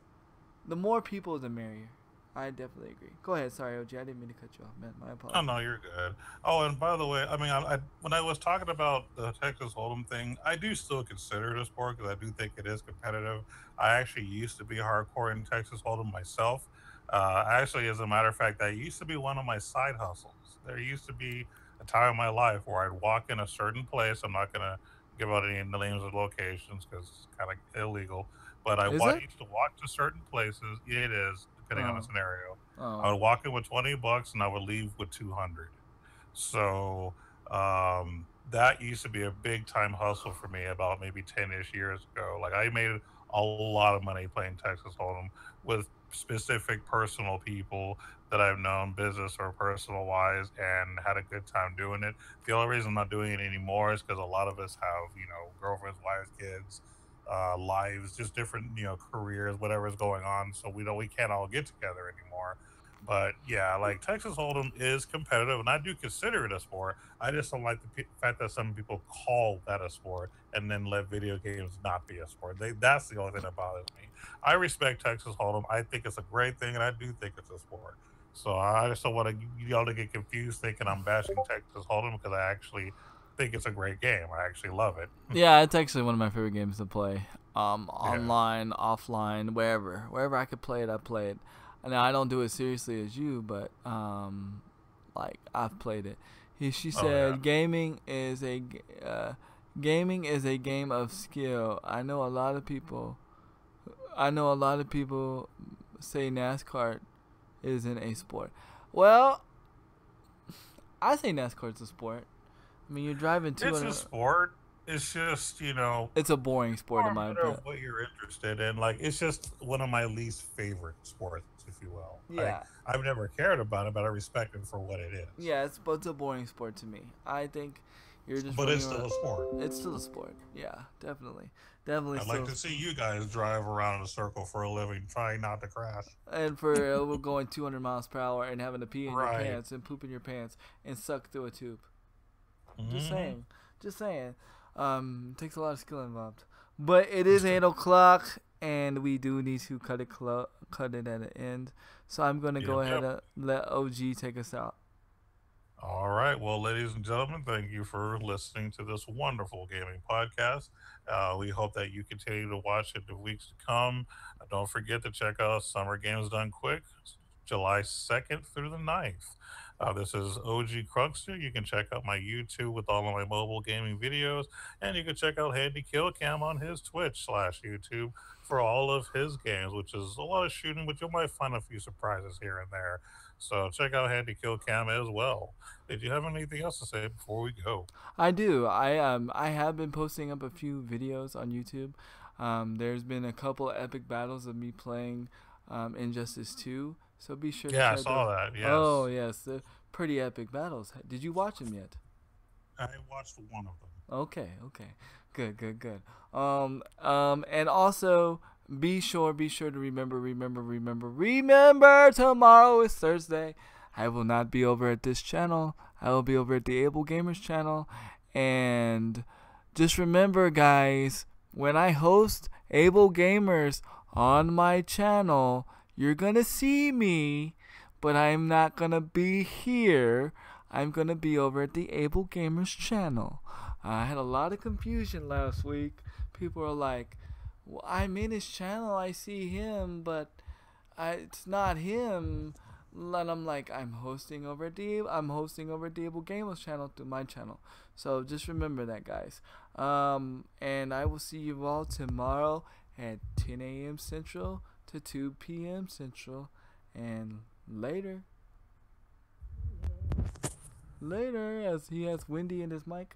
the more people, the merrier. I definitely agree. Go ahead. Sorry, OG. I didn't mean to cut you off, man. My apologies. Oh, no, you're good. Oh, and by the way, I mean, when I was talking about the Texas Hold'em thing, I do still consider it a sport because I do think it is competitive. I actually used to be hardcore in Texas Hold'em myself. Actually, as a matter of fact, that used to be one of my side hustles. There used to be a time in my life where I'd walk in a certain place. I'm not going to give out any names of locations because it's kind of illegal. But used to walk to certain places. It is, depending on the scenario. I would walk in with $20 and I would leave with 200. So that used to be a big time hustle for me about maybe 10-ish years ago. Like, I made a lot of money playing Texas Hold'em with specific personal people that I've known, business or personal wise, and had a good time doing it. The only reason I'm not doing it anymore is because a lot of us have, girlfriends, wives, kids, lives, just different, careers, whatever's going on. So we can't all get together anymore. But yeah, like, Texas Hold'em is competitive, and I do consider it a sport. I just don't like the fact that some people call that a sport and then let video games not be a sport. That's the only thing that bothers me. I respect Texas Hold'em. I think it's a great thing, and I do think it's a sport. So I just don't want y'all to get confused thinking I'm bashing Texas Hold'em, because I actually think it's a great game. I actually love it. Yeah, it's actually one of my favorite games to play. Online, offline, wherever I could play it, I play it. And I don't do it seriously as you, but like, I've played it. She Oh yeah. said gaming is a game of skill. I know a lot of people say NASCAR isn't a sport. Well, I say NASCAR is a sport. I mean, you're driving It's a 200. sport. It's just It's a boring sport in more a my matter of opinion. what you're interested in. Like it's just one of my least favorite sports, if you will. Like Yeah, I've never cared about it, but I respect it for what it is. yeah, it's a boring sport to me. I think you're just But running it's around. still a sport. It's still a sport. Yeah, definitely I'd like still. to see you guys drive around in a circle for a living, trying not to crash. And for we're going 200 miles per hour and having to pee in your Right. pants and poop in your pants and suck through a tube. Just Hmm. saying. Just saying. It takes a lot of skill involved. But it is 8 o'clock, and we do need to cut it at the end. So I'm gonna go Yep, ahead yep. and let OG take us out. All right. Well, ladies and gentlemen, thank you for listening to this wonderful gaming podcast. We hope that you continue to watch it the weeks to come. Don't forget to check out Summer Games Done Quick, July 2nd through the 9th. This is OG Crunkster. You can check out my YouTube with all of my mobile gaming videos, and you can check out Handy Kill Cam on his Twitch/YouTube for all of his games, which is a lot of shooting, but you might find a few surprises here and there. So check out Handy Kill Cam as well. Did you have anything else to say before we go? I do. I have been posting up a few videos on YouTube. There's been a couple epic battles of me playing Injustice 2. So be sure to Yeah, I check saw those. that. Oh Yes, they're pretty epic battles. Did you watch them yet? I watched one of them. Okay. Good. And also be sure to remember tomorrow is Thursday. I will not be over at this channel. I will be over at the Able Gamers channel. And just remember, guys, when I host Able Gamers on my channel, you're gonna see me, but I'm not gonna be here. I'm gonna be over at the Able Gamers channel. I had a lot of confusion last week. People are like, well, I'm in his channel, I see him, but it's not him. And I'm like, I'm hosting over at the Able Gamers channel through my channel. So just remember that, guys. And I will see you all tomorrow at 10 a.m. Central to 2 p.m. Central. And later, as he has Wendy in his mic.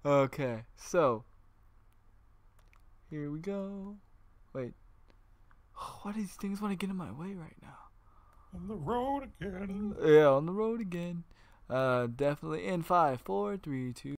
Okay, so here we go. Wait, why do these things want to get in my way right now? On the road again. Yeah, on the road again. Definitely in 5, 4, 3, 2.